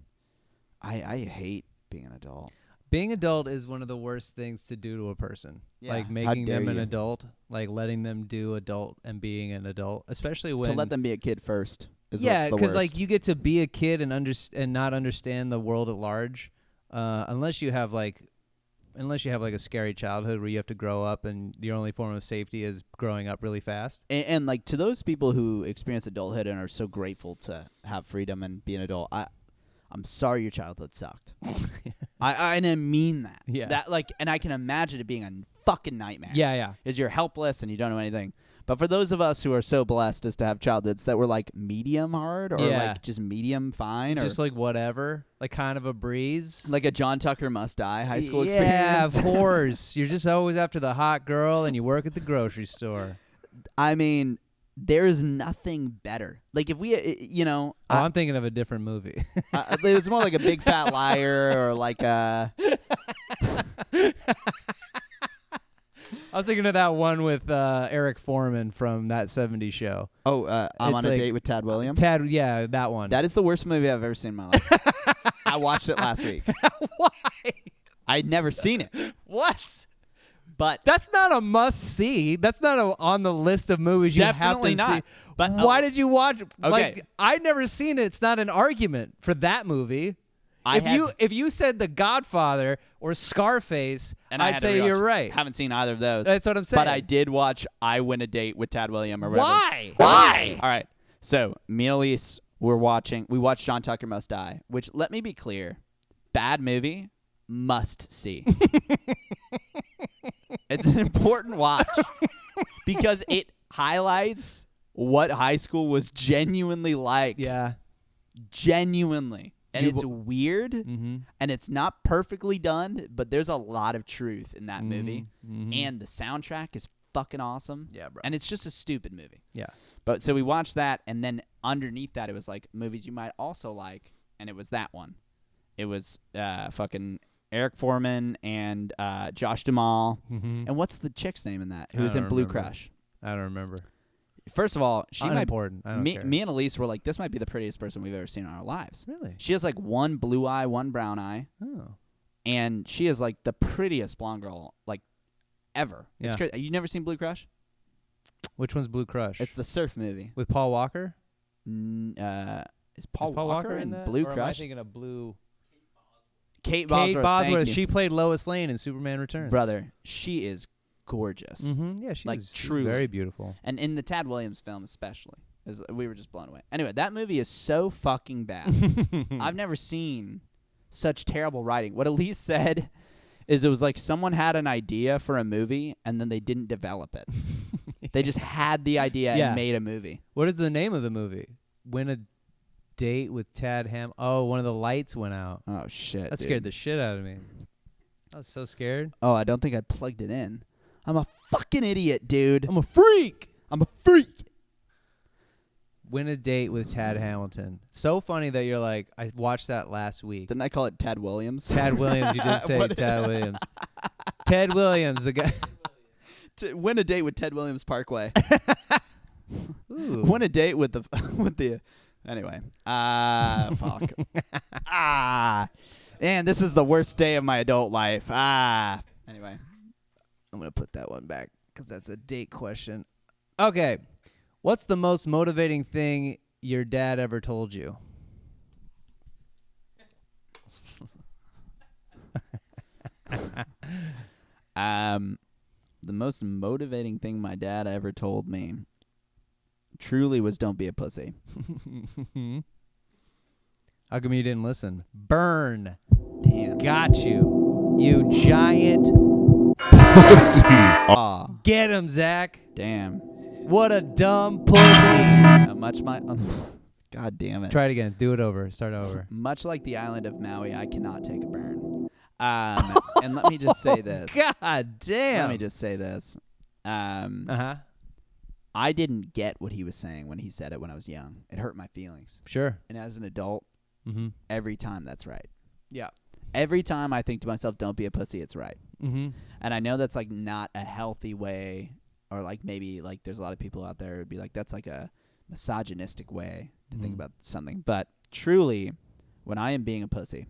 I hate being an adult. Being adult is one of the worst things to do to a person. Yeah. Like How making dare them an you. adult, like letting them do adult and being an adult, especially when To let them be a kid first is yeah, what's the because worst. like you get to be a kid and not understand the world at large, unless you have like a scary childhood where you have to grow up and your only form of safety is growing up really fast. And like to those people who experience adulthood and are so grateful to have freedom and be an adult, I'm sorry your childhood sucked. And I mean that. Yeah. That like, and I can imagine it being a fucking nightmare. Yeah. Is you're helpless and you don't know anything. But for those of us who are so blessed as to have childhoods that were like medium hard or like just medium fine or Just like whatever, like kind of a breeze. like a John Tucker Must Die high school Yeah, experience. of course. You're just always after the hot girl and you work at the grocery store. I mean, there is nothing better. Like if we, I'm thinking of a different movie. it was more like a Big Fat Liar or like a. I was thinking of that one with Eric Foreman from That 70s Show. I'm It's on a like- date with Tad Williams. Tad, yeah, that one. That is the worst movie I've ever seen in my life. I watched it last week. Why? I'd never seen it, What? but That's not a must-see. That's not on the list of movies you Definitely have to not. see. But why did you watch? Okay. Like, I've never seen it. It's not an argument for that movie. If you said The Godfather or Scarface, and I I'd had to say rewatch you're it. right. Haven't seen either of those. That's what I'm saying. But I did watch I Win a Date with Tad Williams or whatever. Why? Why? All right. So me and Elise we watched John Tucker Must Die, which, let me be clear, bad movie, must see. It's an important watch because it highlights what high school was genuinely like. Yeah. Genuinely. And You it's weird, Mm-hmm. and it's not perfectly done, but there's a lot of truth in that movie. Mm-hmm. And the soundtrack is fucking awesome. Yeah, bro. And it's just a stupid movie. Yeah. But so we watched that, and then underneath that, it was like movies you might also like, and it was that one. It was fucking Eric Foreman and Josh Duhamel. Mm-hmm. And what's the chick's name in that? I Who was in don't Blue remember. Crush? I don't remember. First of all, she might. Unimportant. I don't care. Me and Elise were like, this might be the prettiest person we've ever seen in our lives. Really? She has like one blue eye, one brown eye, Oh. and she is like the prettiest blonde girl like ever. It's Yeah. crazy. You never seen Blue Crush? Which one's Blue Crush? It's the surf movie. with Paul Walker. Is Paul Walker in that? Blue Or am I Crush? thinking of Blue? Kate Kate Bosworth. Bosworth. Thank you. She played Lois Lane in Superman Returns. Brother, she is gorgeous. Mm-hmm. Yeah, she's Like, she's truly. very beautiful. And in the Tad Williams film especially. We were just blown away. Anyway, that movie is so fucking bad. I've never seen such terrible writing. What Elise said is it was like someone had an idea for a movie and then they didn't develop it. They just had the idea Yeah. and made a movie. What is the name of the movie? date with Tad Ham. Oh, one of the lights went out. Oh shit. That dude. scared the shit out of me. I was so scared. Oh, I don't think I plugged it in. I'm a fucking idiot, dude. I'm a freak. I'm a freak. Win a date with Tad Hamilton. So funny that you're like, I watched that last week. Didn't I call it Tad Williams? Tad Williams, you did say What- Tad Williams. Ted Williams, the guy. To win a date with Ted Williams Parkway. Ooh. Win a date with the with the. Anyway. Fuck. And this is the worst day of my adult life. Anyway. I'm going to put that one back because that's a date question. Okay. What's the most motivating thing your dad ever told you? The most motivating thing my dad ever told me truly was don't be a pussy. How come you didn't listen? Burn. Damn. Got you. You giant. Aw. Get him, Zach. Damn. What a dumb pussy. Much my God damn it. Try it again. Do it over. Start over. Much like the island of Maui, I cannot take a burn. And let me just say this. God damn. Let me just say this. Uh-huh. I didn't get what he was saying when he said it when I was young. It hurt my feelings. Sure. And as an adult, Mm-hmm. every time that's right. Yeah. Every time I think to myself, don't be a pussy, it's right. Mm-hmm. And I know that's like not a healthy way, or like maybe like there's a lot of people out there who'd be like, that's like a misogynistic way to think about something. But truly, when I am being a pussy,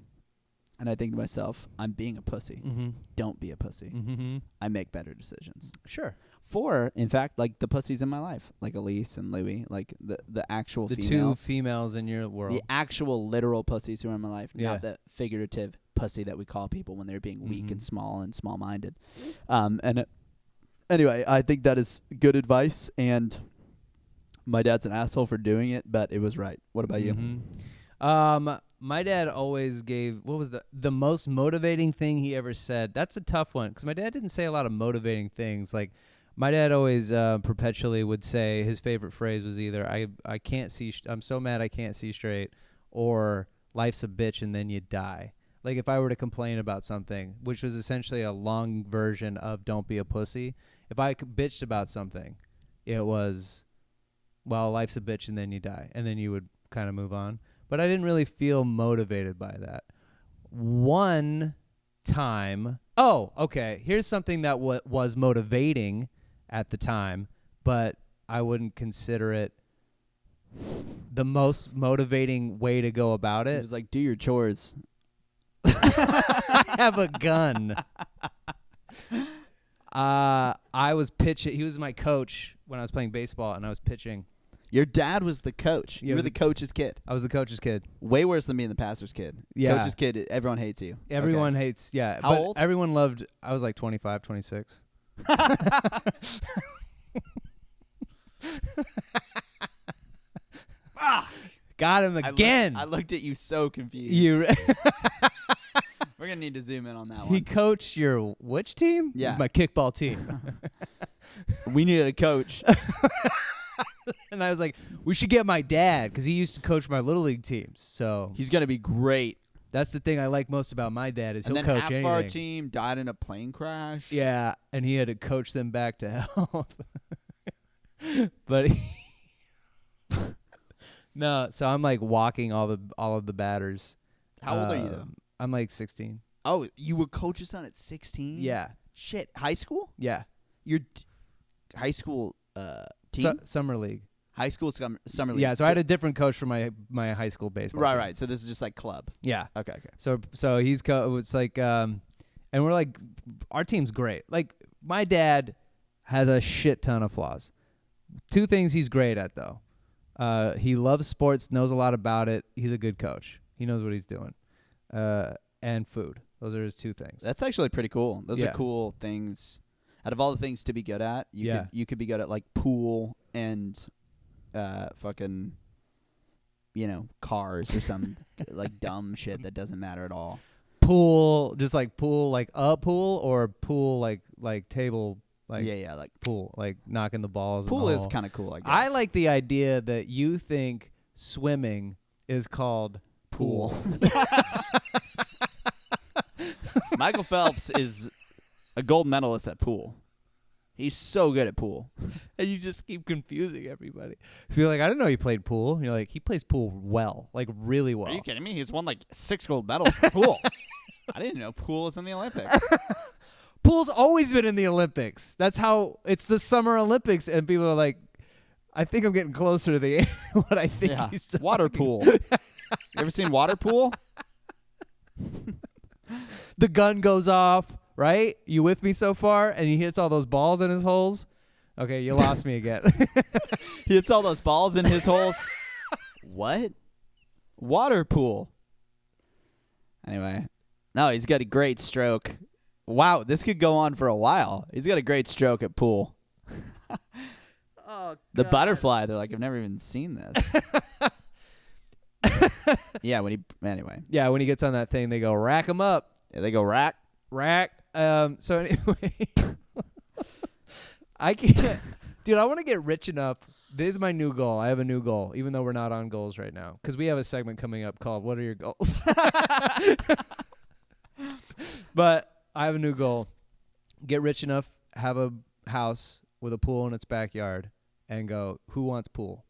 and I think to myself, I'm being a pussy, Mm-hmm. don't be a pussy, Mm-hmm. I make better decisions. Sure. For, in fact, like the pussies in my life, like Elise and Louie, like the actual The females. two females in your world. The actual literal pussies who are in my life, Yeah. not the figurative pussy that we call people when they're being weak and small-minded. Anyway, I think that is good advice, and my dad's an asshole for doing it, but it was right. What about you? My dad always gave, what was the most motivating thing he ever said? That's a tough one, because my dad didn't say a lot of motivating things. Like, my dad always perpetually would say his favorite phrase was either I can't see I'm so mad I can't see straight, or life's a bitch and then you die. Like if I were to complain about something, which was essentially a long version of don't be a pussy, if I bitched about something, it was, well, life's a bitch and then you die, and then you would kind of move on. But I didn't really feel motivated by that. One time, here's something that was motivating at the time, but I wouldn't consider it the most motivating way to go about It it. was like, do your chores. I have a gun. I was pitching. He was my coach when I was playing baseball, and I was pitching. Your dad was the coach. Yeah, You were was the coach's kid. I was the coach's kid. Way worse than being the pastor's kid. Yeah. Coach's kid, everyone hates you. Everyone hates, yeah. How but old? Everyone loved, I was like 25, 26. Got him again. I looked at you so confused. You. We're going to need to zoom in on that He one. coached your which team? It Yeah. was my kickball team. We needed a coach. And I was like, we should get my dad, because he used to coach my little league teams. So He's going to be great. that's the thing I like most about my dad is And he'll then coach half anything. of our team died in a plane crash. Yeah, and he had to coach them back to health. But no, so I'm like walking all of the batters. How old are you, though? I'm like 16. Oh, you were coach's son at 16? Yeah, Shit. High school? yeah. Your high school team? Summer league. High school summer league. Yeah, so I had a different coach for my high school baseball. Right, team. right. So this is just like club. Yeah. Okay. So he's it's like and we're like, our team's great. Like my dad has a shit ton of flaws. Two things he's great at though. He loves sports, knows a lot about it. He's a good coach. He knows what he's doing. And food. Those are his two things. That's actually pretty cool. Those Yeah. are cool things. Out of all the things to be good at, you could be good at like like and fucking, cars or some like dumb shit that doesn't matter at all. Pool, just like pool, like a pool, or pool like table, like Yeah, like pool, like knocking the balls. pool in the is hole. kind of cool. I guess. I like the idea that you think swimming is called pool. Michael Phelps is a gold medalist at pool. He's so good at pool. And you just keep confusing everybody. If you're like, I didn't know he played pool. And you're like, he plays pool well, like really well. Are you kidding me? He's won like 6 gold medals for pool. I didn't know pool is in the Olympics. Pool's always been in the Olympics. That's how it's the Summer Olympics, and people are like, I think I'm getting closer to the what I think he's talking. Water pool. You ever seen water pool? The gun goes off, right? You with me so far? And he hits all those balls in his holes. Okay, you lost me again. He hits all those balls in his holes. What? Water pool. Anyway. No, he's got a great stroke. Wow, this could go on for a while. He's got a great stroke at pool. Oh, the butterfly, they're like, I've never even seen this. Yeah, anyway. Yeah, when he gets on that thing, they go, rack him up. Yeah, they go rack. So anyway, I can't, dude, I want to get rich enough. This is my new goal. I have a new goal, even though we're not on goals right now, because we have a segment coming up called "What Are Your Goals?" But I have a new goal: get rich enough, have a house with a pool in its backyard, and go, "Who wants pool?"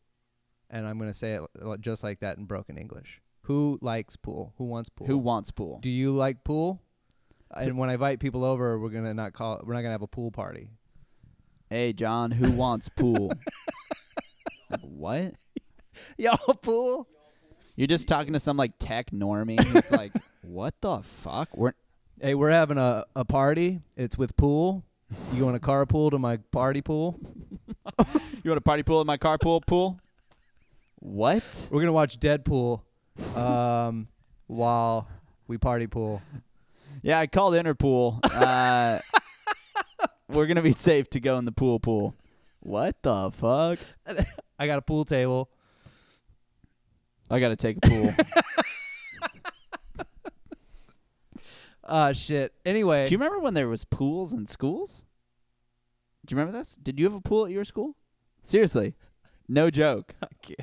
And I'm gonna say it just like that in broken English. Who likes pool? Who wants pool? Who wants pool? Do you like pool? And when I invite people over, we're not gonna have a pool party. Hey, John, who wants pool? Like, what? Y'all pool? You're just talking to some like tech normie who's like, what the fuck? Hey, we're having a party. It's with pool. You want a carpool to my party pool? You want a party pool in my carpool pool? What? We're gonna watch Deadpool while we party pool. Yeah, I called Interpool. We're going to be safe to go in the pool. What the fuck? I got a pool table. I got to take a pool. Shit. Anyway. Do you remember when there was pools in schools? Do you remember this? Did you have a pool at your school? Seriously. No joke.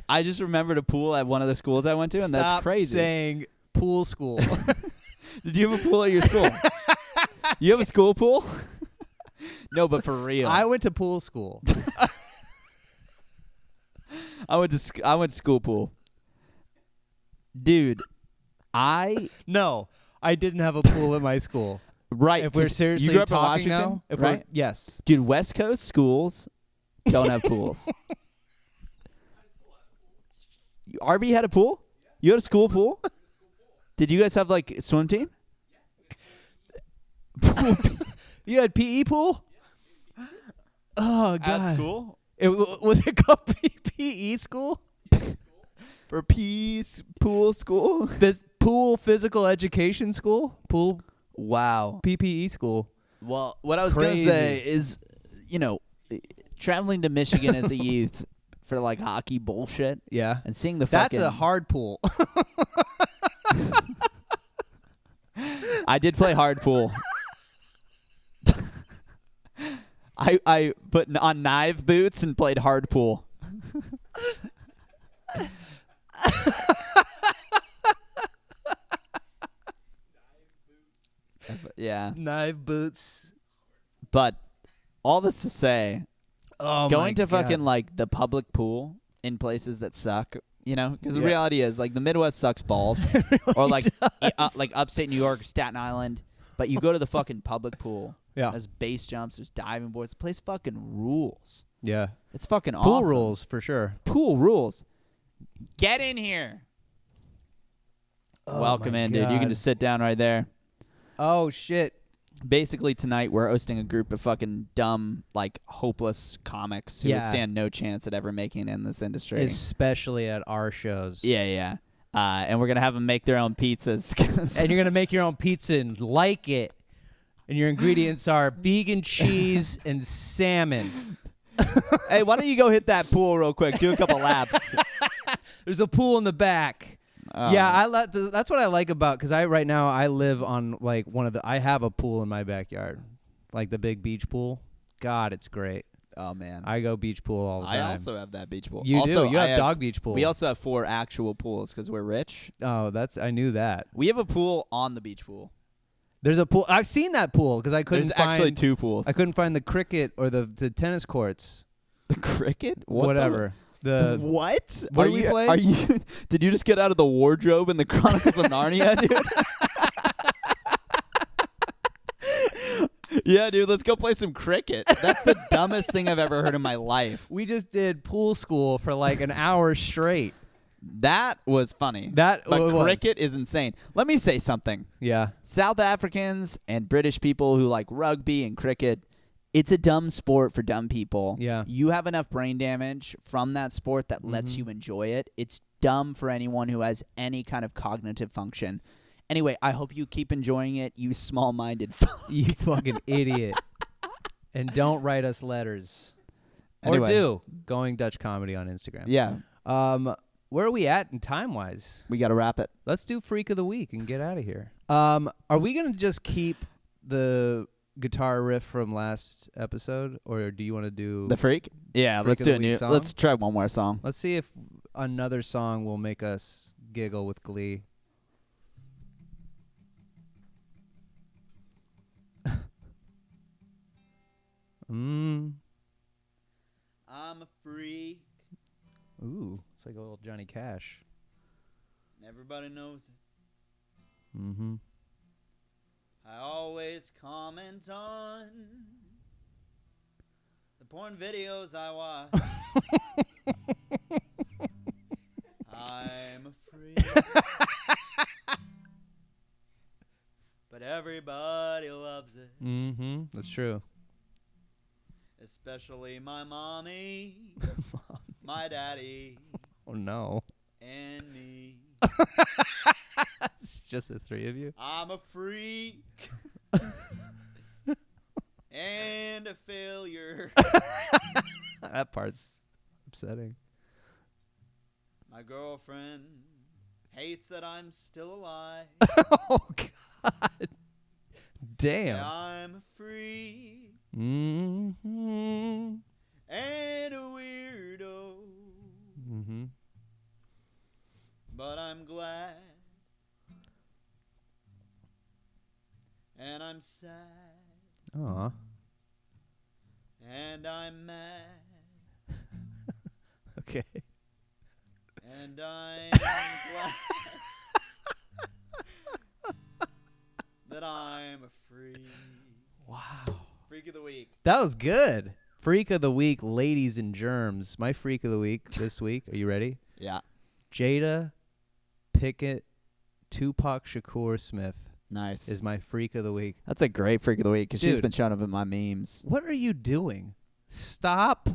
I just remembered a pool at one of the schools I went to, and that's crazy. Stop saying pool school. Did you have a pool at your school? You have a school pool? No, but for real. I went to pool school. I went to school pool. Dude, No, I didn't have a pool at my school. Right. If we're seriously you grew up talking in Washington, now, right? Yes. Dude, West Coast schools don't have pools. RB had a pool? You had a school pool? Did you guys have like a swim team? You had PE pool? Oh god. At school? Was it called PE school? For pool school? This pool physical education school? Pool Wow. PPE school. Well, what I was going to say is, traveling to Michigan as a youth for like hockey bullshit. Yeah. And seeing the That's fucking... a hard pool. I did play hard pool. I put on knife boots and played hard pool. Yeah. Knife boots. But all this to say, going to God. fucking like the public pool in places that suck, because the Yeah. reality is like the Midwest sucks balls, or like like upstate New York, Staten Island. But you go to the fucking public pool. Yeah. There's base jumps. There's diving boards. The place fucking rules. Yeah. It's fucking Pool awesome. rules for sure. Pool rules. Get in here. Oh Welcome my in, dude. You can God. just sit down right there. Oh shit. Basically, tonight we're hosting a group of fucking dumb, like hopeless comics who Yeah. stand no chance at ever making it in this industry. Especially at our shows. Yeah. And we're gonna have them make their own pizzas. 'Cause And you're gonna make your own pizza and like it. And your ingredients are vegan cheese and salmon. hey, why don't you go hit that pool real quick? Do a couple laps. There's a pool in the back. Yeah, that's what I like about, because right now I live on like I have a pool in my backyard, like the big beach pool. God, it's great. Oh man, I go beach pool all the time. I also have that beach pool. You also, do. You I have dog beach pool. We also have 4 actual pools because we're rich. Oh, I knew that. We have a pool on the beach pool. There's a pool. I've seen that pool because I couldn't There's find. actually 2 pools. I couldn't find the cricket or the tennis courts. The cricket? Whatever. What? What do we play? Are you? Did you just get out of the wardrobe in the Chronicles of Narnia, dude? Yeah, dude. Let's go play some cricket. That's the dumbest thing I've ever heard in my life. We just did pool school for like an hour straight. That was funny. But cricket is insane. Let me say something. Yeah. South Africans and British people who like rugby and cricket, it's a dumb sport for dumb people. Yeah. You have enough brain damage from that sport that lets you enjoy it. It's dumb for anyone who has any kind of cognitive function. Anyway, I hope you keep enjoying it, you small-minded fuck. You fucking idiot. And don't write us letters. Anyway. Or do. Going Dutch Comedy on Instagram. Yeah. Where are we at in time-wise? We got to wrap it. Let's do Freak of the Week and get out of here. Are we going to just keep the guitar riff from last episode, or do you want to do The Freak? Yeah, Freak let's of do the a Week new. song? Let's try one more song. Let's see if another song will make us giggle with glee. I'm a freak. Ooh, it's like a little Johnny Cash. Everybody knows it. Mm-hmm. I always comment on the porn videos I watch. I'm a freak. But everybody loves it. Mm-hmm. That's true. Especially my mommy, my daddy, Oh, no. and me. It's just the 3 of you? I'm a freak and a failure. That part's upsetting. My girlfriend hates that I'm still alive. Oh, God. Damn. Yeah, I'm a freak Mm-hmm. and a weirdo. Mm-hmm. But I'm glad and I'm sad Aw. and I'm mad Okay. and I'm glad that I'm a freak. Wow. Freak of the week. That was good. Freak of the week, ladies and germs. My freak of the week this week. Are you ready? Yeah. Jada, Pinkett, Tupac Shakur Smith Nice. is my freak of the week. That's a great freak of the week because she's Dude. been showing up in my memes. What are you doing? Stop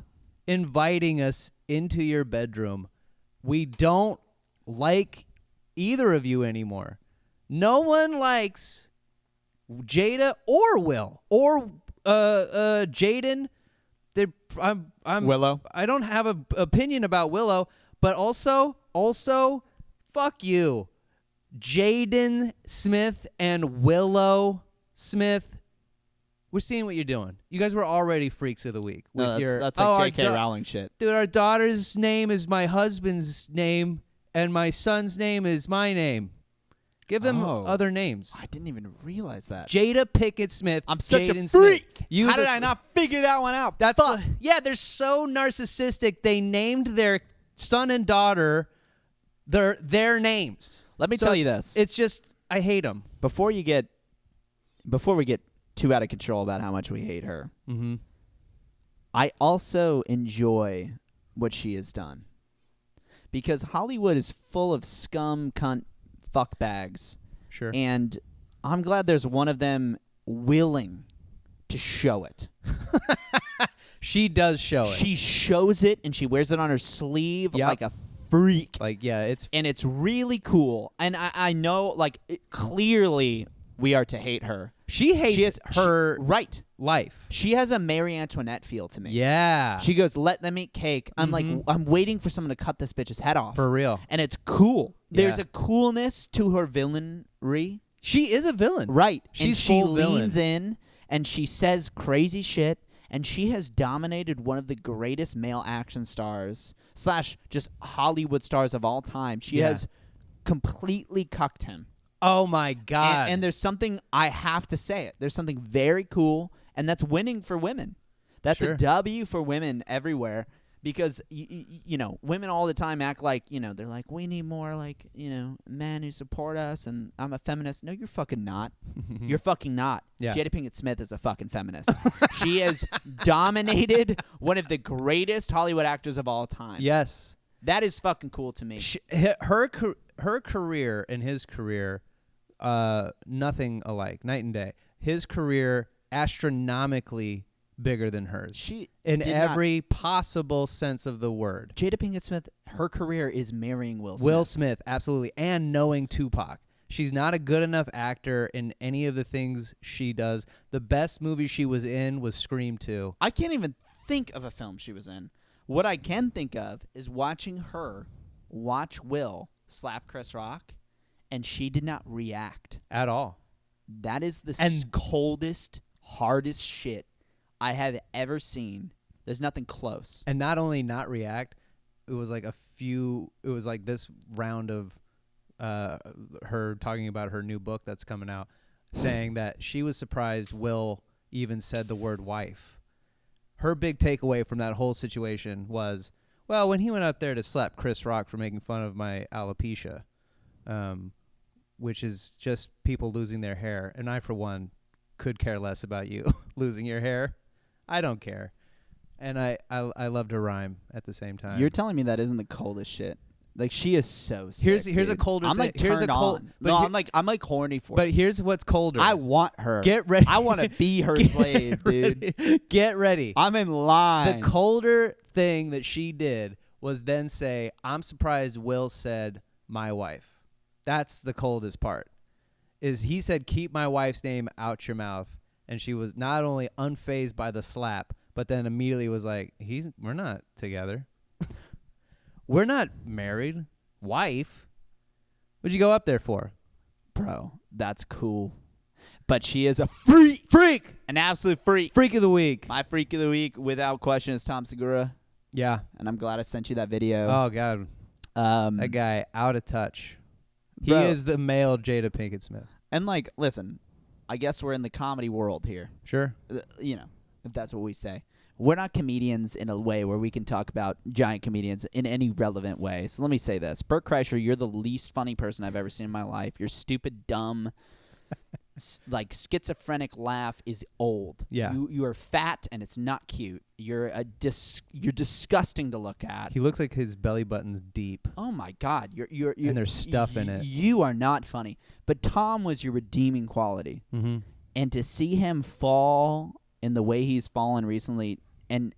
inviting us into your bedroom. We don't like either of you anymore. No one likes Jada or Will or Jaden. I'm Willow. I don't have an opinion about Willow, but also fuck you. Jaden Smith and Willow Smith. We're seeing what you're doing. You guys were already freaks of the week. With No, your, that's our like J.K. Rowling shit. Dude, our daughter's name is my husband's name, and my son's name is my name. Give them Oh. other names. I didn't even realize that. Jada Pinkett Smith. I'm such Jaden a Smith. freak. How did I not figure that one out? That's yeah, they're so narcissistic. They named their son and daughter their names. Let me So tell you this. It's just I hate them. Before we get too out of control about how much we hate her, Mm-hmm. I also enjoy what she has done. Because Hollywood is full of scum, cunt, fuck bags. Sure. And I'm glad there's one of them willing to show it. She does show it. She shows it and she wears it on her sleeve Yep. like a freak. Like, yeah, it's And it's really cool. And I know, like, clearly we are to hate her. she hates her right. life. She has a Marie Antoinette feel to me. Yeah. She goes, let them eat cake. I'm like, I'm waiting for someone to cut this bitch's head off. For real. And it's cool. There's Yeah. a coolness to her villainry. She is a villain. Right. She's and she full villain. leans in and she says crazy shit and she has dominated one of the greatest male action stars / just Hollywood stars of all time. She has completely cucked him. Oh my God. And there's something, I have to say it, there's something very cool, and that's winning for women. That's Sure. a W for women everywhere, because you know, women all the time act like, you know, they're like, we need more, like, you know, men who support us, and I'm a feminist. No, you're fucking not. You're fucking not. Yeah. Jada Pinkett Smith is a fucking feminist. She has dominated one of the greatest Hollywood actors of all time. Yes. That is fucking cool to me. Her career and his career, nothing alike, night and day. His career astronomically bigger than hers. She in did every possible sense of the word. Jada Pinkett Smith, her career is marrying Will Smith. Will Smith, absolutely, and knowing Tupac. She's not a good enough actor in any of the things she does. The best movie she was in was Scream 2. I can't even think of a film she was in. What I can think of is watching her watch Will slap Chris Rock, and she did not react. At all. That is the And- coldest, hardest shit I have ever seen. There's nothing close. And not only not react, it was like this round of her talking about her new book that's coming out, saying that she was surprised Will even said the word wife. Her big takeaway from that whole situation was, well, when he went up there to slap Chris Rock for making fun of my alopecia, which is just people losing their hair, and I, for one, could care less about you losing your hair. I don't care. And I loved her rhyme at the same time. You're telling me that isn't the coldest shit. Like, she is so sick. Here's a dude. colder I'm thing. like Here's a turned cold- on. but No, here- I'm like horny for But it. here's what's colder. I want her. Get ready. I want to be her slave, dude. Get ready. I'm in line. The colder thing that she did was then say, I'm surprised Will said my wife. That's the coldest part. Is he said, keep my wife's name out your mouth. And she was not only unfazed by the slap, but then immediately was like, we're not together. We're not married. Wife? What'd you go up there for? Bro, that's cool. But she is a freak, an absolute freak. Freak of the week. My freak of the week, without question, is Tom Segura, Yeah. and I'm glad I sent you that video. Oh, God. That guy, out of touch. He Bro. is the male Jada Pinkett Smith. And like, listen, I guess we're in the comedy world here. Sure. You know, if that's what we say. We're not comedians in a way where we can talk about giant comedians in any relevant way. So let me say this. Bert Kreischer, you're the least funny person I've ever seen in my life. Your stupid, dumb, like schizophrenic laugh is old. Yeah. You are fat and it's not cute. You're you're disgusting to look at. He looks like his belly button's deep. Oh my God, you're And there's stuff in it. You are not funny. But Tom was your redeeming quality. Mm-hmm. And to see him fall in the way he's fallen recently, and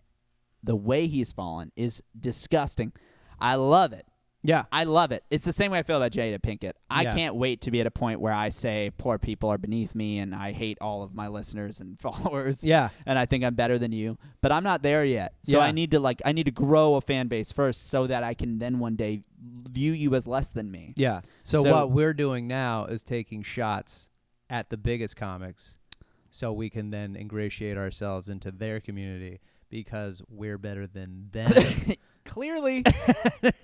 the way he's fallen is disgusting. I love it. Yeah. I love it. It's the same way I feel about Jada Pinkett. I Yeah. can't wait to be at a point where I say poor people are beneath me and I hate all of my listeners and followers. Yeah. And I think I'm better than you. But I'm not there yet. So Yeah. I need to grow a fan base first so that I can then one day view you as less than me. Yeah. So So- what we're doing now is taking shots at the biggest comics so we can then ingratiate ourselves into their community because we're better than them. Clearly.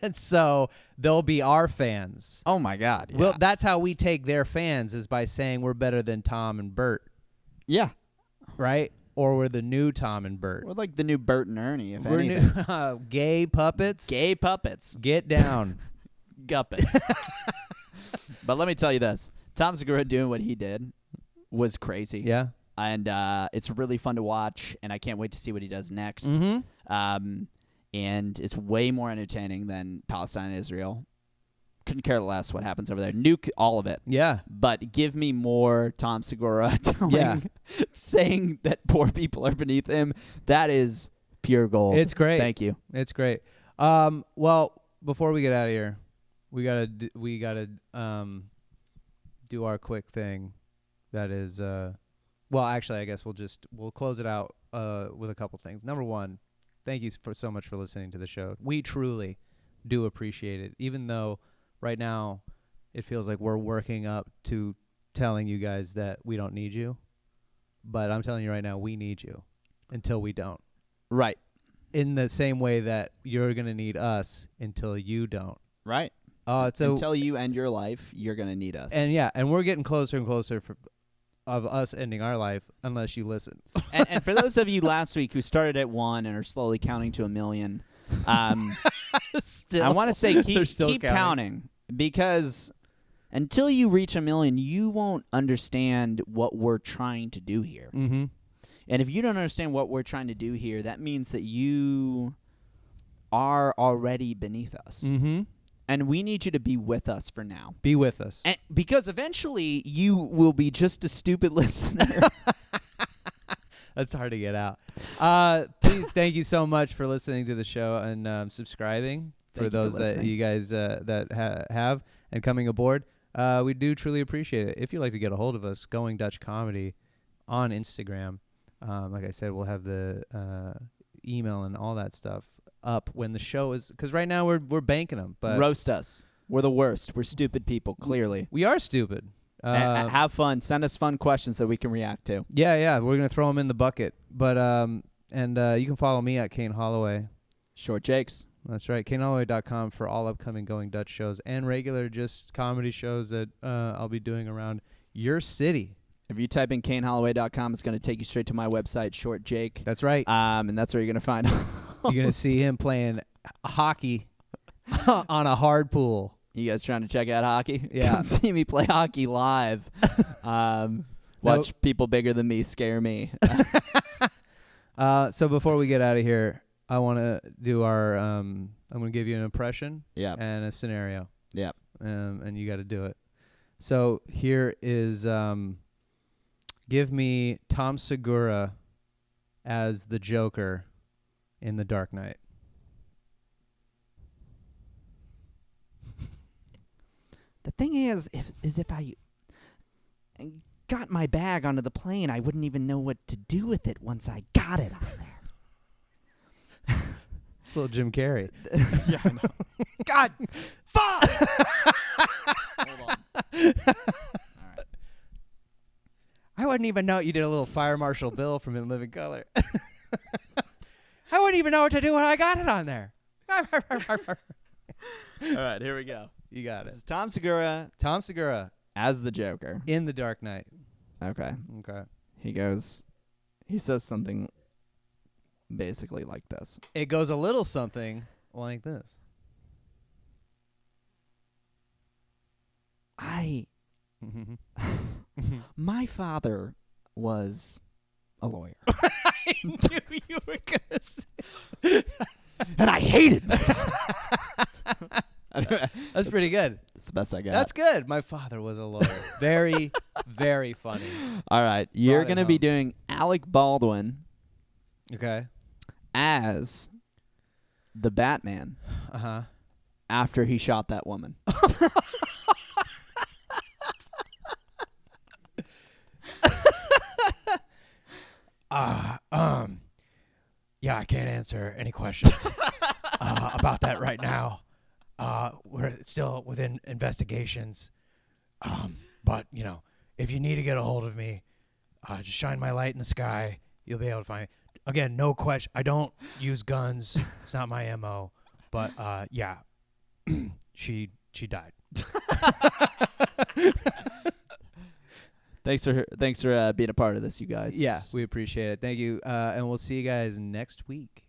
And so they'll be our fans. Oh my God. Yeah. Well, that's how we take their fans, is by saying we're better than Tom and Bert, yeah. right? Or we're the new Tom and Bert. We're like the new Bert and Ernie, if We're anything. new gay puppets. Gay puppets. Get down. Guppets. But let me tell you this. Tom Segura doing what he did was crazy. Yeah. And it's really fun to watch, and I can't wait to see what he does next. Mm-hmm. And it's way more entertaining than Palestine and Israel. Couldn't care less what happens over there. Nuke all of it. Yeah. But give me more Tom Segura Yeah. saying that poor people are beneath him. That is pure gold. It's great. Thank you. It's great. Well, before we get out of here, we gotta do our quick thing. That is, well, actually, I guess we'll close it out with a couple things. Number one, thank you so much for listening to the show. We truly do appreciate it, even though right now it feels like we're working up to telling you guys that we don't need you. But I'm telling you right now, we need you. until we don't. Right. In the same way that you're going to need us until you don't. Right. So until you end your life, you're going to need us. And we're getting closer and closer of us ending our life unless you listen. and for those of you last week who started at 1 and are slowly counting to 1 million, I want to say keep counting, because until you reach 1 million, you won't understand what we're trying to do here. Mm-hmm. And if you don't understand what we're trying to do here, that means that you are already beneath us. Mm-hmm. And we need you to be with us for now. Be with us. And because eventually you will be just a stupid listener. That's hard to get out. Please, thank you so much for listening to the show and subscribing. For those that you guys that have and coming aboard. We do truly appreciate it. If you'd like to get a hold of us, Going Dutch Comedy on Instagram. Like I said, we'll have the email and all that stuff up when the show is, because right now we're banking them. But roast us. We're the worst. We're stupid people. Clearly, we are stupid. Have fun. Send us fun questions that we can react to. Yeah. We're gonna throw them in the bucket. But you can follow me at Kane Holloway. Short Jakes. That's right. KaneHolloway.com for all upcoming Going Dutch shows and regular just comedy shows that I'll be doing around your city. If you type in KaneHolloway.com, it's going to take you straight to my website, Short Jake. That's right. And that's where you're going to find. You're going to see him playing hockey on a hard pool. You guys trying to check out hockey? Yeah. Come see me play hockey live. Watch people bigger than me scare me. So before we get out of here, I want to do our I'm going to give you an impression and a scenario. Yep. And you got to do it. So here is give me Tom Segura as the Joker in The Dark Knight. The thing is if I got my bag onto the plane, I wouldn't even know what to do with it once I got it on there. Little Jim Carrey. Yeah, I know. God, fuck! Hold on. All right. I wouldn't even know you did a little Fire Marshal Bill from In Living Color. I wouldn't even know what to do when I got it on there. All right, here we go. You got This it. is Tom Segura Tom Segura as the Joker. in The Dark Knight. Okay. He says something basically like this. It goes a little something like this. My father was a lawyer. I knew you were going to say. And I hated it. That's pretty good. It's the best I got. That's good. My father was a lawyer. Very, very funny. All right. You're going to be doing Alec Baldwin Okay. as the Batman after he shot that woman. Yeah, I can't answer any questions about that right now. We're still within investigations. But, if you need to get a hold of me, just shine my light in the sky. You'll be able to find me. Again, no question. I don't use guns. It's not my MO. But, yeah, she died. Thanks for being a part of this, you guys. Yeah, we appreciate it. Thank you. And we'll see you guys next week.